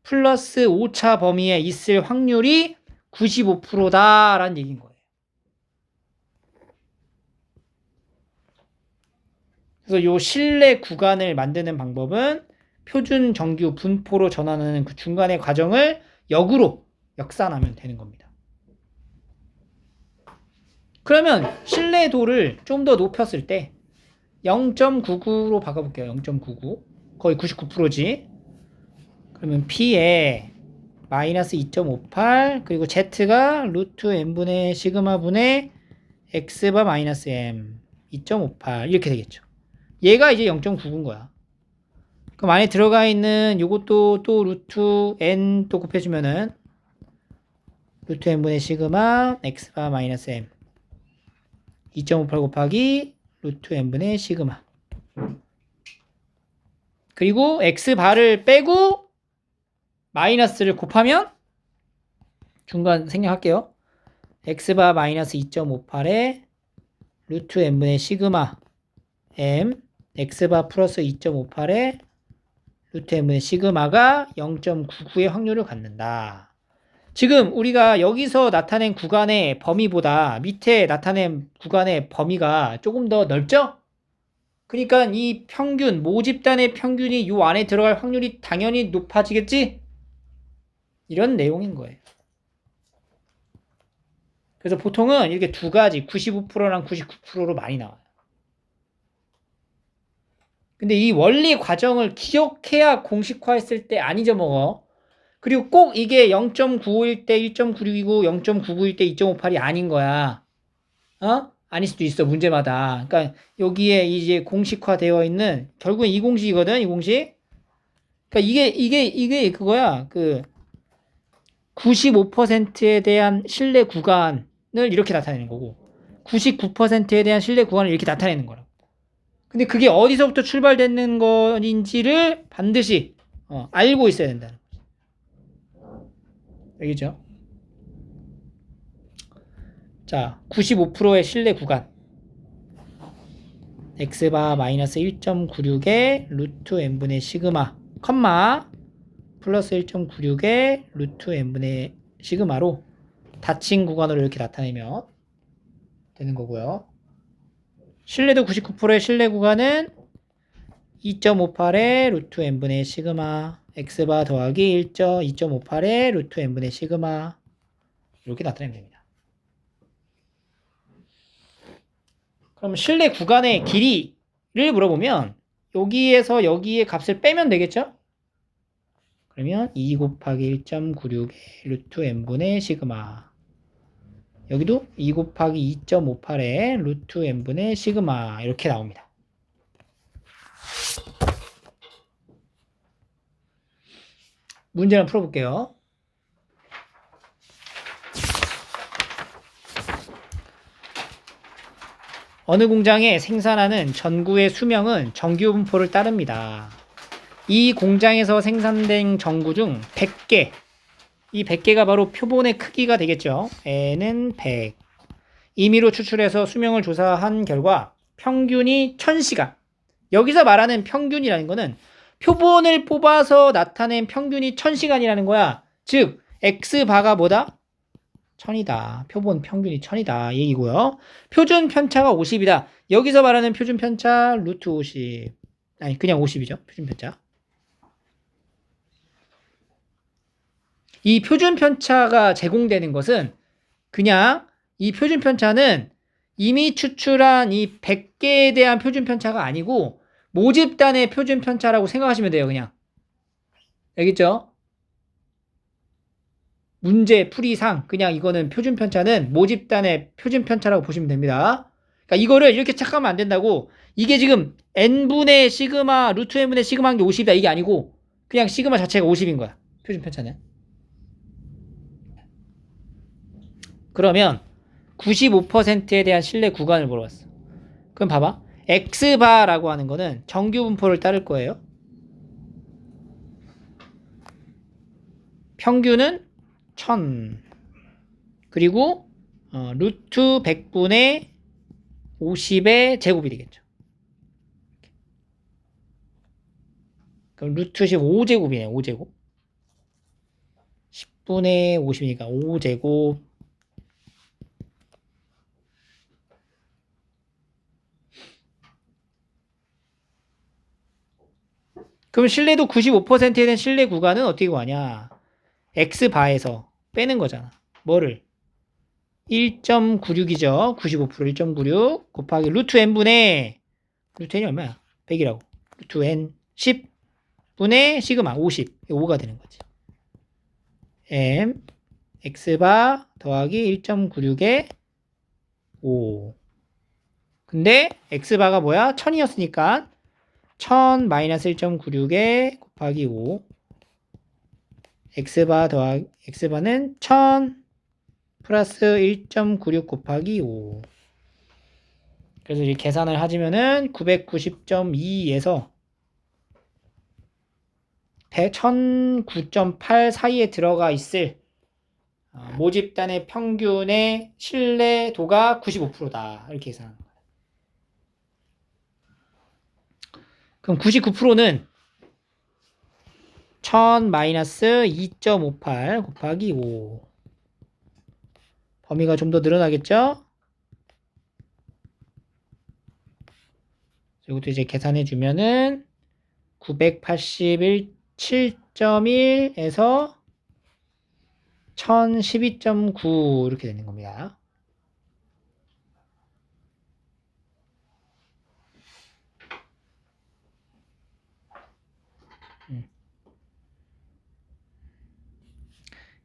플러스 오차 범위에 있을 확률이 95%다라는 얘기인 거예요. 그래서 이 신뢰 구간을 만드는 방법은 표준 정규 분포로 전환하는 그 중간의 과정을 역으로 역산하면 되는 겁니다. 그러면 신뢰도를 좀 더 높였을 때 0.99로 바꿔볼게요. 0.99 거의 99%지. 그러면 P에 마이너스 2.58 그리고 Z가 루트 n분의 시그마 분의 X바 마이너스 M 2.58 이렇게 되겠죠. 얘가 이제 0.99인 거야. 그럼 안에 들어가 있는 요것도 또 루트 n 또 곱해주면은 루트 n분의 시그마 X바 마이너스 M 2.58 곱하기 루트 n분의 시그마 그리고 X바를 빼고 마이너스를 곱하면 중간 생략할게요. X바 마이너스 2.58에 루트 n분의 시그마 M X바 플러스 2.58에 루트 n분의 시그마가 0.99의 확률을 갖는다. 지금 우리가 여기서 나타낸 구간의 범위보다 밑에 나타낸 구간의 범위가 조금 더 넓죠? 그러니까 이 평균, 모집단의 평균이 요 안에 들어갈 확률이 당연히 높아지겠지? 이런 내용인 거예요. 그래서 보통은 이렇게 두 가지 95%랑 99%로 많이 나와요. 근데 이 원리 과정을 기억해야 공식화했을 때 안 잊어먹어. 그리고 꼭 이게 0.95일 때 1.96이고 0.99일 때 2.58이 아닌 거야. 아닐 수도 있어, 문제마다. 그러니까 여기에 이제 공식화되어 있는 결국엔 이 공식이거든, 이 공식. 그러니까 이게 그거야. 그 95%에 대한 신뢰 구간을 이렇게 나타내는 거고 99%에 대한 신뢰 구간을 이렇게 나타내는 거라고. 근데 그게 어디서부터 출발되는 건지를 반드시 알고 있어야 된다는 거지. 알겠죠? 자, 95%의 신뢰 구간 X바 마이너스 1.96의 루트 n분의 시그마 컴마 플러스 1.96의 루트 n분의 시그마로 닫힌 구간으로 이렇게 나타내면 되는 거고요. 신뢰도 99%의 신뢰 구간은 2.58의 루트 n분의 시그마 X바 더하기 2.58의 루트 n분의 시그마 이렇게 나타내면 됩니다. 그럼 신뢰 구간의 길이를 물어보면 여기에서 여기에 값을 빼면 되겠죠? 그러면 2 곱하기 1.96의 루트 n분의 시그마 여기도 2 곱하기 2.58의 루트 n분의 시그마 이렇게 나옵니다. 문제를 풀어볼게요. 어느 공장에 생산하는 전구의 수명은 정규 분포를 따릅니다. 이 공장에서 생산된 전구 중 100개, 이 100개가 바로 표본의 크기가 되겠죠. N은 100. 임의로 추출해서 수명을 조사한 결과 평균이 1000시간. 여기서 말하는 평균이라는 거는 표본을 뽑아서 나타낸 평균이 1000시간이라는 거야. 즉 X바가 뭐다? 1000이다. 표본 평균이 1000이다. 얘기고요. 표준 편차가 50이다. 여기서 말하는 표준 편차 루트 50. 아니 그냥 50이죠. 표준 편차. 이 표준 편차가 제공되는 것은 그냥 이 표준 편차는 이미 추출한 이 100개에 대한 표준 편차가 아니고 모집단의 표준 편차라고 생각하시면 돼요. 그냥. 알겠죠? 문제 풀이상 그냥 이거는 표준 편차는 모집단의 표준 편차라고 보시면 됩니다. 그러니까 이거를 이렇게 착각하면 안 된다고. 이게 지금 n분의 시그마 루트 n분의 시그마 한 게 50이다 이게 아니고 그냥 시그마 자체가 50인 거야. 표준 편차는. 그러면 95%에 대한 신뢰 구간을 물어봤어. 그럼 봐봐. X바라고 하는 거는 정규 분포를 따를 거예요. 평균은 1000 그리고 루트 100분의 50의 제곱이 되겠죠. 그럼 루트 15제곱이네. 5제곱 10분의 50이니까 5제곱 그럼 신뢰도 95%에 대한 신뢰 구간은 어떻게 구하냐? X바에서 빼는 거잖아. 뭐를? 1.96이죠. 95% 1.96 곱하기 루트 n분의 루트 n이 얼마야? 100이라고. 루트 n 10 분의 시그마 50. 5가 되는 거지. m x바 더하기 1.96에 5. 근데 x바가 뭐야? 1000이었으니까 1000 마이너스 1.96에 곱하기 5. x바 더하기 x바는 1000 플러스 1.96 곱하기 5. 그래서 이 계산을 하시면은 990.2에서 1009.8 사이에 들어가 있을 모집단의 평균의 신뢰도가 95%다. 이렇게 계산하는 거예요. 그럼 99%는 1000 마이너스 2.58 곱하기 5. 범위가 좀 더 늘어나겠죠? 이것도 이제 계산해 주면은 987.1에서 1012.9 이렇게 되는 겁니다.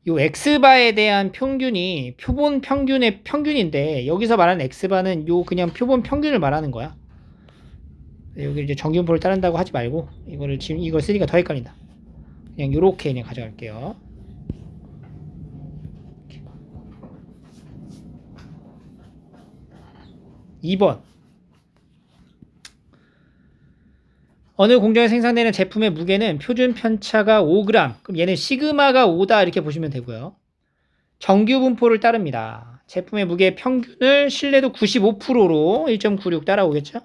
요 x바에 대한 평균이 표본 평균의 평균인데 여기서 말하는 x바는 요 그냥 표본 평균을 말하는 거야. 여기 이제 정규분포를 따른다고 하지 말고 이거를 지금 이걸 쓰니까 더 헷갈린다. 그냥 요렇게 그냥 가져갈게요. 2번 어느 공정에 생산되는 제품의 무게는 표준 편차가 5g. 그럼 얘는 시그마가 5다 이렇게 보시면 되고요. 정규 분포를 따릅니다. 제품의 무게 평균을 신뢰도 95%로 1.96 따라오겠죠?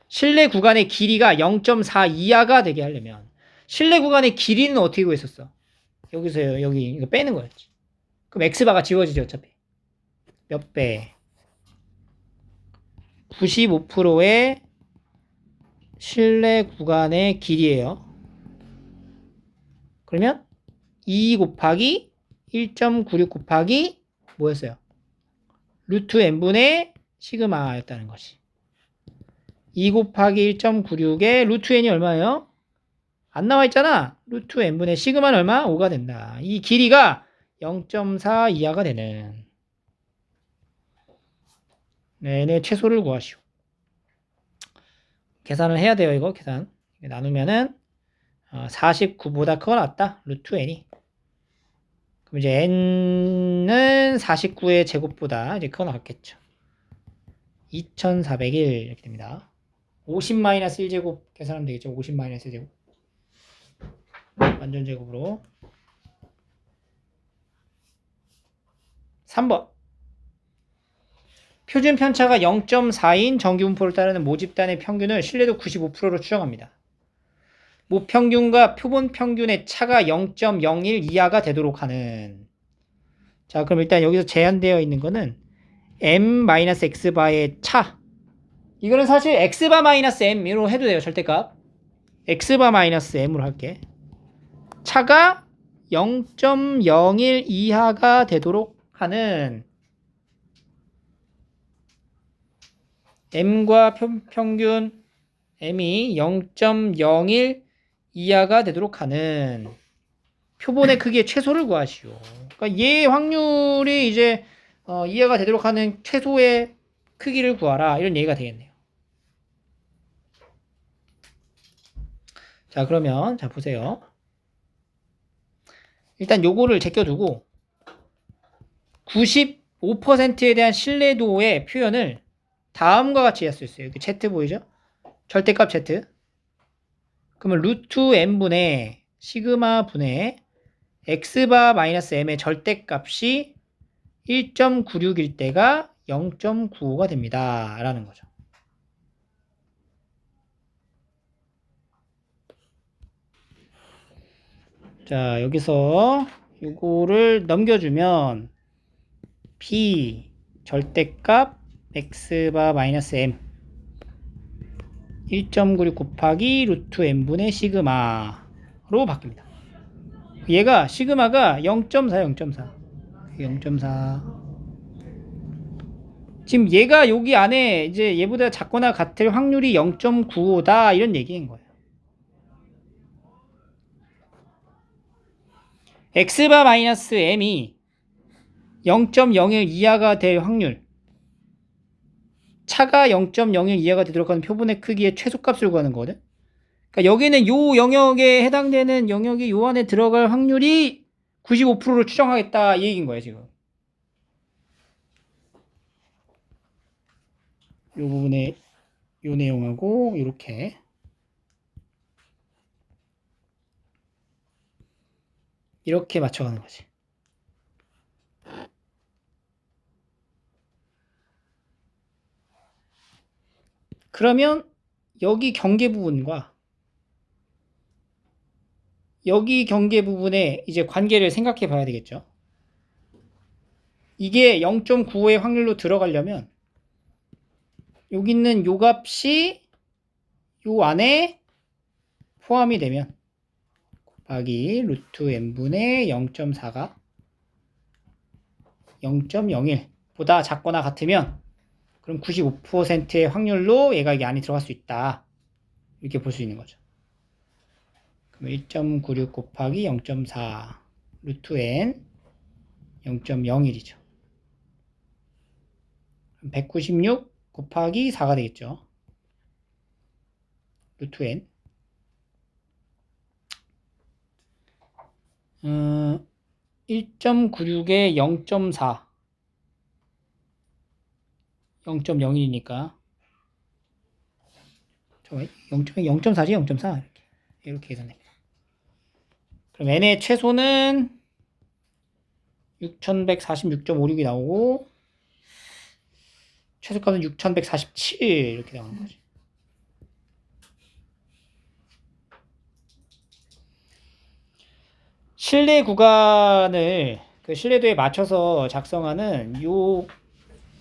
신뢰 구간의 길이가 0.4 이하가 되게 하려면 신뢰 구간의 길이는 어떻게 구했었어? 여기서요. 여기 이거 빼는 거였지. 그럼 x바가 지워지죠 어차피. 몇 배? 95%의 신뢰 구간의 길이에요. 그러면 2 곱하기 1.96 곱하기 뭐였어요? 루트 n분의 시그마였다는 것이. 2 곱하기 1.96에 루트 n이 얼마예요? 안 나와 있잖아. 루트 n분의 시그마는 얼마? 5가 된다. 이 길이가 0.4 이하가 되는 n의 최소를 구하시오. 계산을 해야 돼요. 이거 계산 나누면은 49보다 크거나 같다. 루트 n이. 그럼 이제 n은 49의 제곱보다 이제 크거나 같겠죠. 2401 이렇게 됩니다. 50-1제곱 계산하면 되겠죠. 50-1제곱 완전 제곱으로. 3번 표준 편차가 0.4인 정규분포를 따르는 모집단의 평균을 신뢰도 95%로 추정합니다. 모평균과 표본 평균의 차가 0.01 이하가 되도록 하는. 자, 그럼 일단 여기서 제한되어 있는 거는 m-x바의 차. 이거는 사실 x바-m으로 해도 돼요. 절대값. x바-m으로 할게. 차가 0.01 이하가 되도록 하는 m과 평균 m이 0.01 이하가 되도록 하는 표본의 크기의 최소를 구하시오. 그러니까 얘 확률이 이제 이하가 되도록 하는 최소의 크기를 구하라. 이런 얘기가 되겠네요. 자, 그러면 자 보세요. 일단 요거를 제껴두고 95%에 대한 신뢰도의 표현을 다음과 같이 할 수 있어요. 여기 Z 보이죠? 절대값 Z. 그러면 루트 n분의 시그마 분의 x바 마이너스 m의 절대값이 1.96일 때가 0.95가 됩니다. 라는 거죠. 자, 여기서 이거를 넘겨주면 b 절대값 x바 마이너스 m 1.96 곱하기 루트 n분의 시그마로 바뀝니다. 얘가 시그마가 0.4 지금 얘가 여기 안에 이제 얘보다 작거나 같을 확률이 0.95다 이런 얘기인 거예요. x바 마이너스 m이 0.01 이하가 될 확률, 차가 0.01 이하가 되도록 하는 표본의 크기의 최소값을 구하는 거거든. 그러니까 여기는 요 영역에 해당되는 영역이 요 안에 들어갈 확률이 95%를 추정하겠다 이 얘기인 거예요 지금. 요 부분에 요 내용하고 이렇게 맞춰가는 거지. 그러면 여기 경계 부분과 여기 경계 부분에 이제 관계를 생각해 봐야 되겠죠. 이게 0.95의 확률로 들어가려면 여기 있는 요 값이 요 안에 포함이 되면 곱하기 루트 n분의 0.4가 0.01보다 작거나 같으면 그럼 95%의 확률로 얘가 이 안에 들어갈 수 있다. 이렇게 볼 수 있는 거죠. 그럼 1.96 곱하기 0.4 루트 n 0.01이죠. 196 곱하기 4가 되겠죠. 루트 n 1.96에 0.4 0.01이니까 0.4지 0.4 이렇게 계산됩니다. 그럼 n의 최소는 6146.56이 나오고 최소값은 6147 이렇게 나오는 거지. 실내 구간을 그 신뢰도에 맞춰서 작성하는 요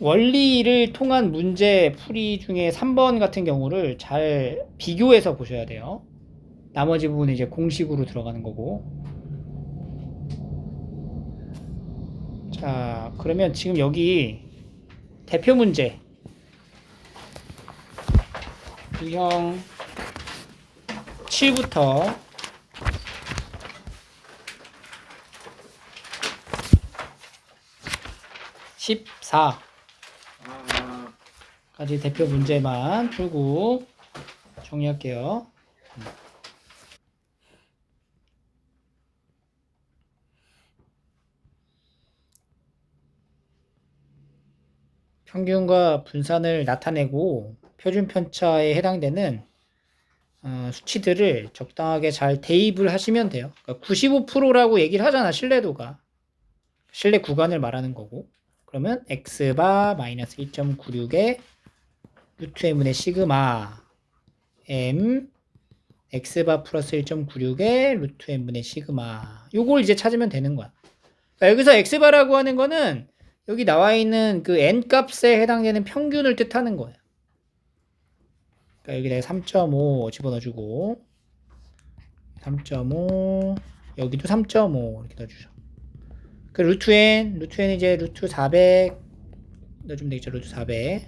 원리를 통한 문제 풀이 중에 3번 같은 경우를 잘 비교해서 보셔야 돼요. 나머지 부분은 이제 공식으로 들어가는 거고. 자, 그러면 지금 여기 대표 문제 유형 7부터 14까지 대표 문제만 풀고 정리할게요. 평균과 분산을 나타내고 표준 편차에 해당되는 수치들을 적당하게 잘 대입을 하시면 돼요. 그러니까 95%라고 얘기를 하잖아, 신뢰도가. 신뢰 구간을 말하는 거고. 그러면 x바 마이너스 1.96에 루트 m분의 시그마 m x바 플러스 1.96에 루트 m분의 시그마 요걸 이제 찾으면 되는 거야. 그러니까 여기서 x바라고 하는 거는 여기 나와 있는 그 n 값에 해당되는 평균을 뜻하는 거예요. 그러니까 여기 내가 3.5 집어넣어주고 3.5 여기도 3.5 이렇게 넣어주죠. 그 루트 n 이제 루트 400 넣어주면 되겠죠. 루트 400.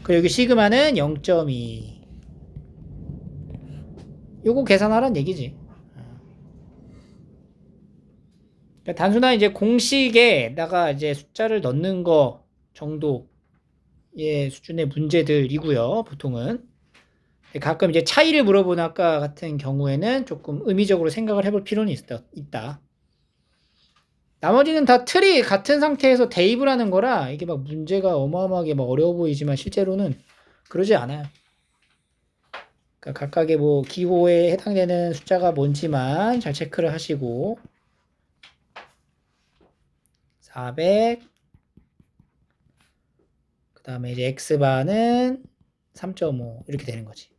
그 여기 시그마는 0.2. 요거 계산하라는 얘기지. 그러니까 단순한 이제 공식에다가 이제 숫자를 넣는 거 정도의 수준의 문제들이고요. 보통은 가끔 이제 차이를 물어보는 아까 같은 경우에는 조금 의미적으로 생각을 해볼 필요는 있다. 나머지는 다 틀이 같은 상태에서 대입을 하는 거라 이게 막 문제가 어마어마하게 막 어려워 보이지만 실제로는 그러지 않아요. 그러니까 각각의 뭐 기호에 해당되는 숫자가 뭔지만 잘 체크를 하시고 400 그 다음에 이제 x바는 3.5 이렇게 되는 거지.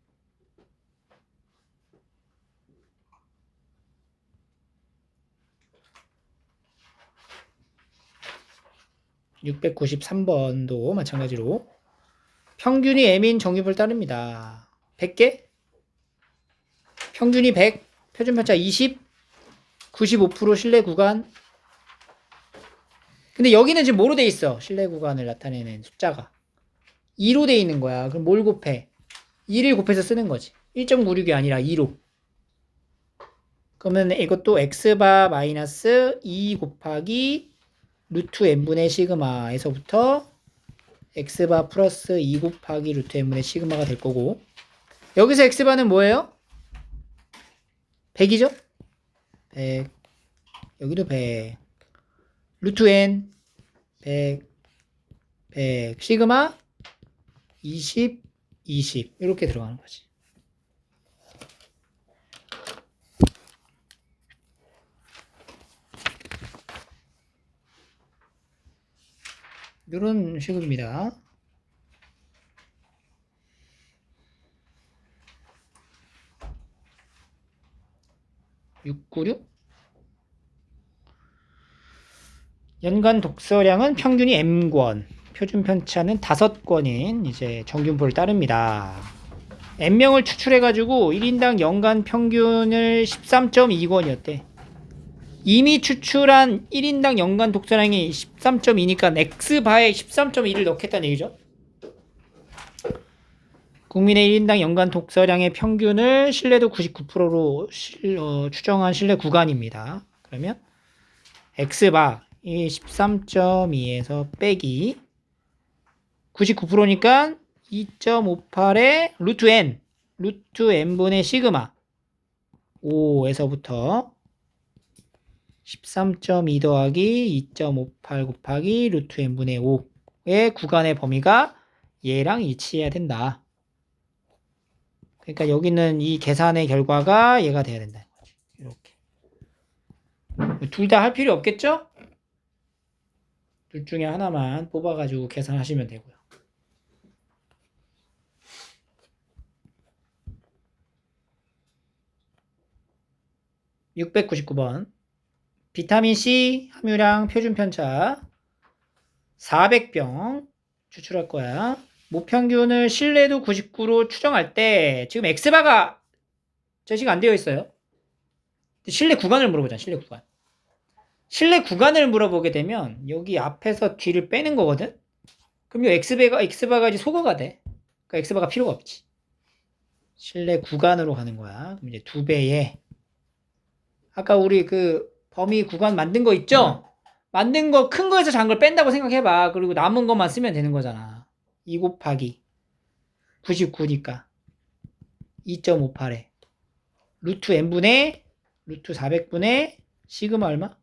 (693번도) 마찬가지로 평균이 m인 정규표를 따릅니다. 100개? 평균이 100, 표준편차 20, 95% 신뢰 구간. 근데 여기는 지금 뭐로 돼 있어? 신뢰 구간을 나타내는 숫자가 2로 돼 있는 거야. 그럼 뭘 곱해? 2를 곱해서 쓰는 거지. 1.96이 아니라 2로. 그러면 이것도 x바 마이너스 2 곱하기 루트 n분의 시그마에서부터 x바 플러스 2 곱하기 루트 n분의 시그마가 될 거고, 여기서 x바는 뭐예요? 100이죠? 100. 여기도 100. 루트 n 100. 100. 시그마 20, 20. 이렇게 들어가는 거지. 이런 식입니다. 696. 연간 독서량은 평균이 M권, 표준 편차는 5권인 이제 정균표를 따릅니다. N명을 추출해가지고 1인당 연간 평균을 13.2권이었대. 이미 추출한 1인당 연간 독서량이 13.2니까 X바에 13.2를 넣겠다는 얘기죠. 국민의 1인당 연간 독서량의 평균을 신뢰도 99%로 추정한 신뢰 구간입니다. 그러면 X바 이 13.2에서 빼기 99%니까 2.58의 루트 n, 루트 n분의 시그마 5에서부터 13.2 더하기 2.58 곱하기 루트 n분의 5의 구간의 범위가 얘랑 일치해야 된다. 그러니까 여기는 이 계산의 결과가 얘가 돼야 된다. 이렇게. 둘 다 할 필요 없겠죠? 둘 중에 하나만 뽑아가지고 계산하시면 되고요. (699번) 비타민C 함유량 표준 편차 400병 추출할 거야. 모평균을 신뢰도 99로 추정할 때 지금 X바가 제시가 안 되어 있어요. 신뢰 구간을 물어보잖아. 신뢰 구간. 신뢰 구간을 물어보게 되면 여기 앞에서 뒤를 빼는 거거든. 그럼 이 X바가 이제 소거가 돼. 그러니까 X바가 필요가 없지. 신뢰 구간으로 가는 거야. 그럼 이제 2배에 아까 우리 그 범위 구간 만든 거 있죠? 만든 거 큰 거에서 작은 걸 뺀다고 생각해봐. 그리고 남은 것만 쓰면 되는 거잖아. 2 곱하기 99니까 2.58에 루트 n분의 루트 400분의 시그마 얼마?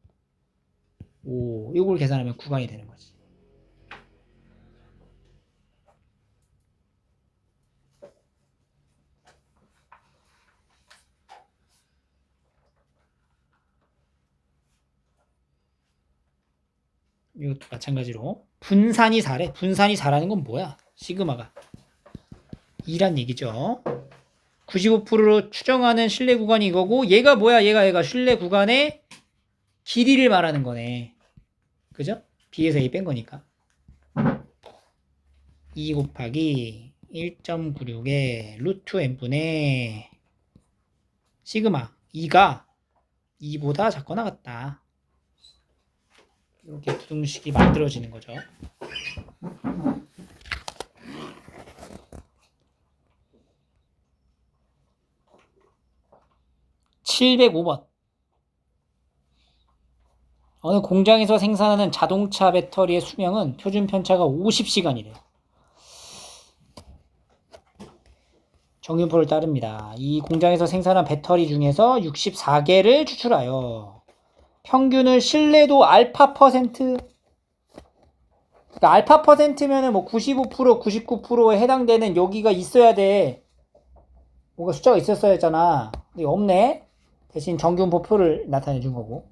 5. 이걸 계산하면 구간이 되는 거지. 이것도 마찬가지로 분산이 4래. 분산이 4라는 건 뭐야? 시그마가 2란 얘기죠. 95%로 추정하는 신뢰 구간이 이거고, 얘가 뭐야? 얘가 신뢰 구간의 길이를 말하는 거네. 그죠? B에서 A 뺀 거니까 2 곱하기 1.96에 루트 n분의 시그마 2가 2보다 작거나 같다. 이렇게 부등식이 만들어지는 거죠. (705번) 어느 공장에서 생산하는 자동차 배터리의 수명은 표준 편차가 50시간이래요. 정균표를 따릅니다. 이 공장에서 생산한 배터리 중에서 64개를 추출하여 평균을 신뢰도 알파 퍼센트, 그러니까 알파 퍼센트면은 뭐 95%, 99%에 해당되는 여기가 있어야 돼. 뭔가 숫자가 있었어야 했잖아. 근데 없네. 대신 정균표를 나타내 준 거고.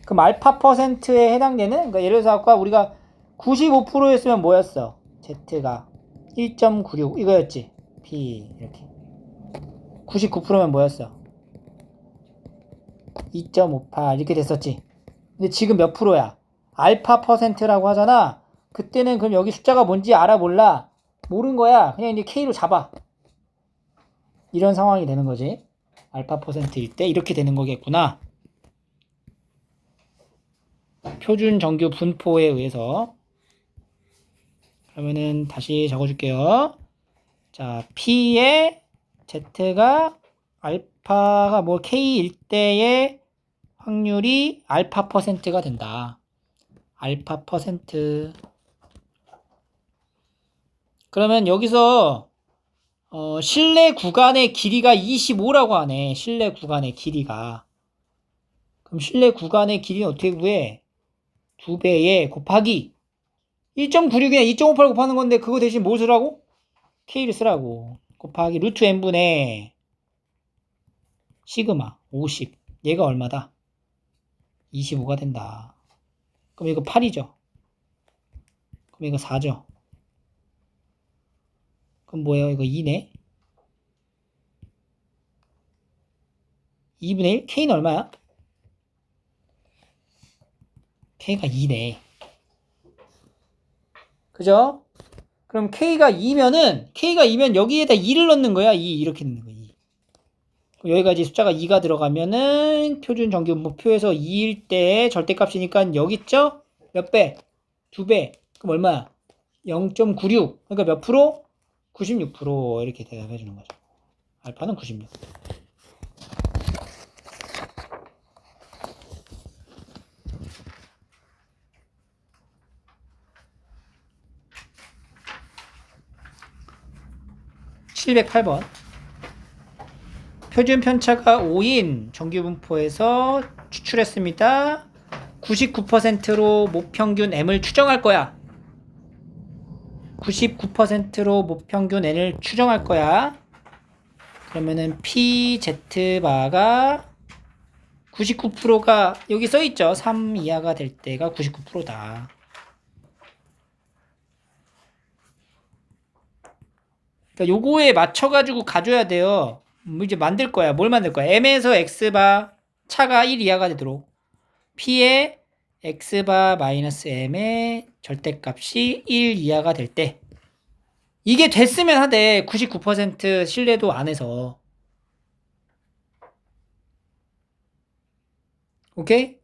그럼 알파 퍼센트에 해당되는, 그러니까 예를 들어서 아까 우리가 95%였으면 뭐였어? Z가 1.96 이거였지. P 이렇게. 99%면 뭐였어? 2.58 이렇게 됐었지. 근데 지금 몇 프로야? 알파 퍼센트라고 하잖아. 그때는 그럼 여기 숫자가 뭔지 알아 몰라? 모르는 거야. 그냥 이제 K로 잡아. 이런 상황이 되는 거지. 알파 퍼센트일 때 이렇게 되는 거겠구나. 표준 정규 분포에 의해서. 그러면은 다시 적어줄게요. 자, P의 Z가 알파 알파가 뭐 K일 때의 확률이 알파 퍼센트가 된다. 알파 퍼센트. 그러면 여기서 실내 구간의 길이가 25라고 하네. 실내 구간의 길이가. 그럼 실내 구간의 길이는 어떻게 구해? 2배에 곱하기 1.96이나 2.58 곱하는 건데 그거 대신 뭐 쓰라고? K를 쓰라고. 곱하기 루트 n분의 시그마 50. 얘가 얼마다? 25가 된다. 그럼 이거 8이죠. 그럼 이거 4죠. 그럼 뭐예요? 이거 2네. 2분의 1? K는 얼마야? K가 2네. 그죠? 그럼 K가 2면 여기에다 2를 넣는 거야. 2 이렇게 넣는 거야. 2. 여기까지 숫자가 2가 들어가면은 표준 정규분포표에서 2일 때 절대값이니까 여기 있죠? 몇 배? 2배. 그럼 얼마야? 0.96. 그러니까 몇 프로? 96% 이렇게 대답해 주는 거죠. 알파는 96. (708번) 표준 편차가 5인 정규분포에서 추출했습니다. 99%로 모평균 m을 추정할 거야. 99%로 모평균 n을 추정할 거야. 그러면은 PZ바가 99%가 여기 써있죠. 3 이하가 될 때가 99%다. 그러니까 요거에 맞춰가지고 가져야 돼요. 이제 만들 거야. 뭘 만들 거야? m에서 x바 차가 1 이하가 되도록 p의 x바 마이너스 m의 절대값이 1 이하가 될 때 이게 됐으면 하되 99% 신뢰도 안에서 오케이?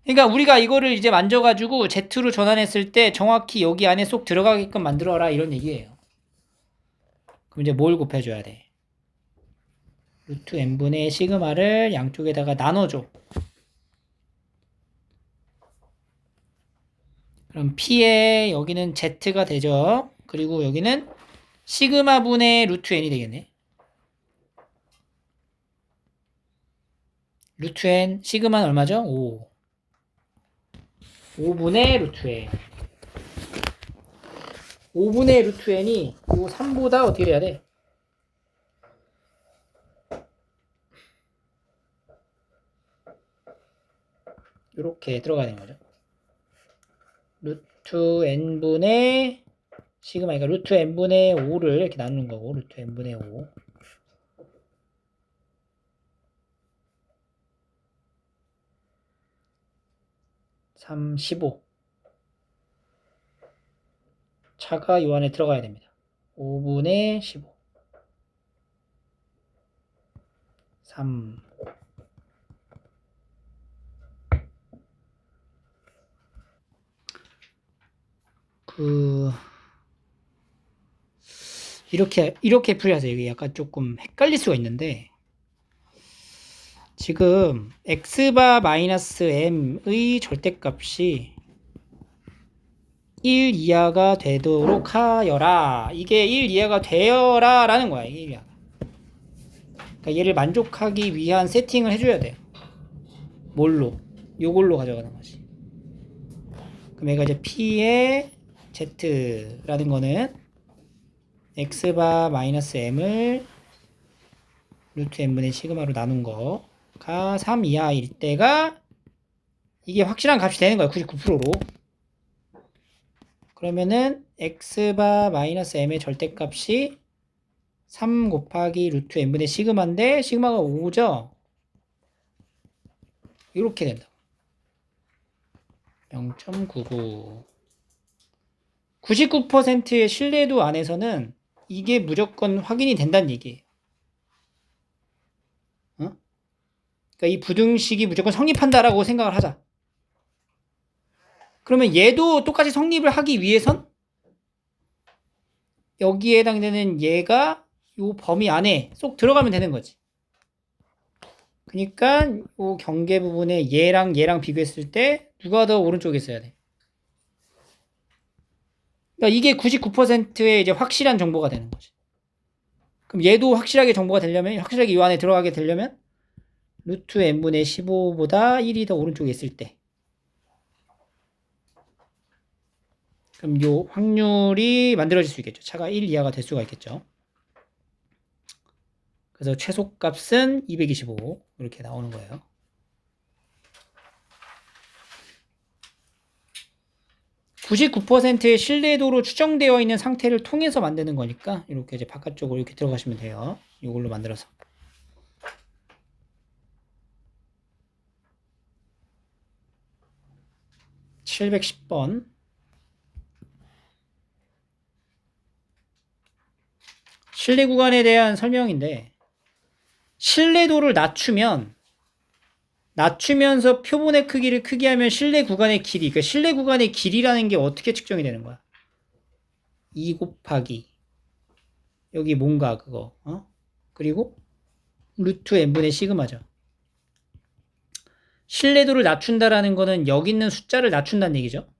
그러니까 우리가 이거를 이제 만져가지고 Z로 전환했을 때 정확히 여기 안에 쏙 들어가게끔 만들어라 이런 얘기예요. 그럼 이제 뭘 곱해줘야 돼? 루트 n분의 시그마를 양쪽에다가 나눠줘. 그럼 P에 여기는 Z가 되죠. 그리고 여기는 시그마 분의 루트 n이 되겠네. 루트 n, 시그마는 얼마죠? 5. 5분의 루트 n. 5분의 루트 n이 이 3보다 어떻게 돼야 돼? 이렇게 들어가는 거죠. 루트 n분의 시그마니까 루트 n분의 5를 이렇게 나누는 거고 루트 n분의 5 3, 15 차가 요 안에 들어가야 됩니다. 5분의 15 3 이렇게 풀이하세요. 이게 약간 조금 헷갈릴 수가 있는데 지금 x바 마이너스 m의 절대값이 1 이하가 되도록 하여라. 이게 1 이하가 되어라 라는 거야. 1 이하가. 그러니까 얘를 만족하기 위한 세팅을 해줘야 돼요. 뭘로? 요걸로 가져가는 거지. 그럼 얘가 이제 P의 Z라는 거는 x바 마이너스 m을 루트 n분의 시그마로 나눈 거가 3 이하일 때가 이게 확실한 값이 되는 거야. 99%로. 그러면은 x바 마이너스 m의 절대값이 3 곱하기 루트 n분의 시그마인데 시그마가 5죠? 이렇게 된다. 0.99 99%의 신뢰도 안에서는 이게 무조건 확인이 된다는 얘기예요. 어? 그러니까 이 부등식이 무조건 성립한다라고 생각을 하자. 그러면 얘도 똑같이 성립을 하기 위해선 여기에 해당되는 얘가 이 범위 안에 쏙 들어가면 되는 거지. 그러니까 이 경계 부분에 얘랑 비교했을 때 누가 더 오른쪽에 있어야 돼. 그러니까 이게 99%의 이제 확실한 정보가 되는 거지. 그럼 얘도 확실하게 정보가 되려면, 확실하게 이 안에 들어가게 되려면 루트 n분의 15보다 1이 더 오른쪽에 있을 때. 그럼 요 확률이 만들어질 수 있겠죠. 차가 1 이하가 될 수가 있겠죠. 그래서 최소값은 225 이렇게 나오는 거예요. (99%의) 신뢰도로 추정되어 있는 상태를 통해서 만드는 거니까 이렇게 이제 바깥쪽으로 이렇게 들어가시면 돼요. 이걸로 만들어서. (710번) 신뢰 구간에 대한 설명인데, 신뢰도를 낮추면서 표본의 크기를 크게 하면 신뢰 구간의 길이, 그러니까 신뢰 구간의 길이라는 게 어떻게 측정이 되는 거야? 2 곱하기 여기 뭔가 그거 그리고 루트 n분의 시그마죠. 신뢰도를 낮춘다라는 거는 여기 있는 숫자를 낮춘다는 얘기죠.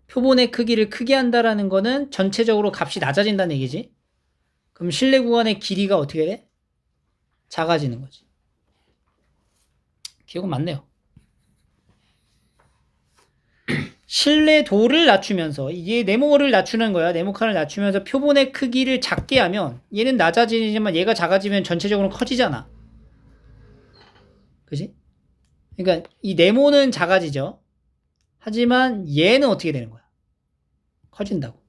표본의 크기를 크게 한다라는 거는 전체적으로 값이 낮아진다는 얘기지. 그럼 신뢰 구간의 길이가 어떻게 돼? 작아지는 거지. 기억은 맞네요. 신뢰도를 낮추면서, 이게 네모를 낮추는 거야. 네모칸을 낮추면서 표본의 크기를 작게 하면 얘는 낮아지지만 얘가 작아지면 전체적으로 커지잖아. 그지? 그러니까 이 네모는 작아지죠. 하지만 얘는 어떻게 되는 거야? 커진다고.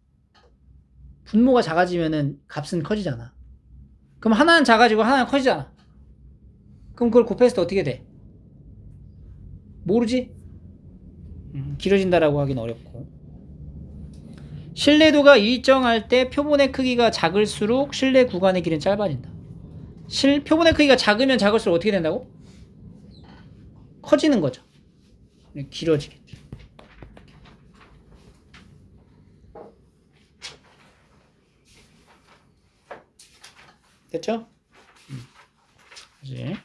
분모가 작아지면은 값은 커지잖아. 그럼 하나는 작아지고 하나는 커지잖아. 그럼 그걸 곱했을 때 어떻게 돼? 모르지? 길어진다라고 하긴 어렵고. 신뢰도가 일정할 때 표본의 크기가 작을수록 신뢰 구간의 길은 짧아진다. 표본의 크기가 작으면 작을수록 어떻게 된다고? 커지는 거죠. 길어지겠죠. 됐죠? 그지?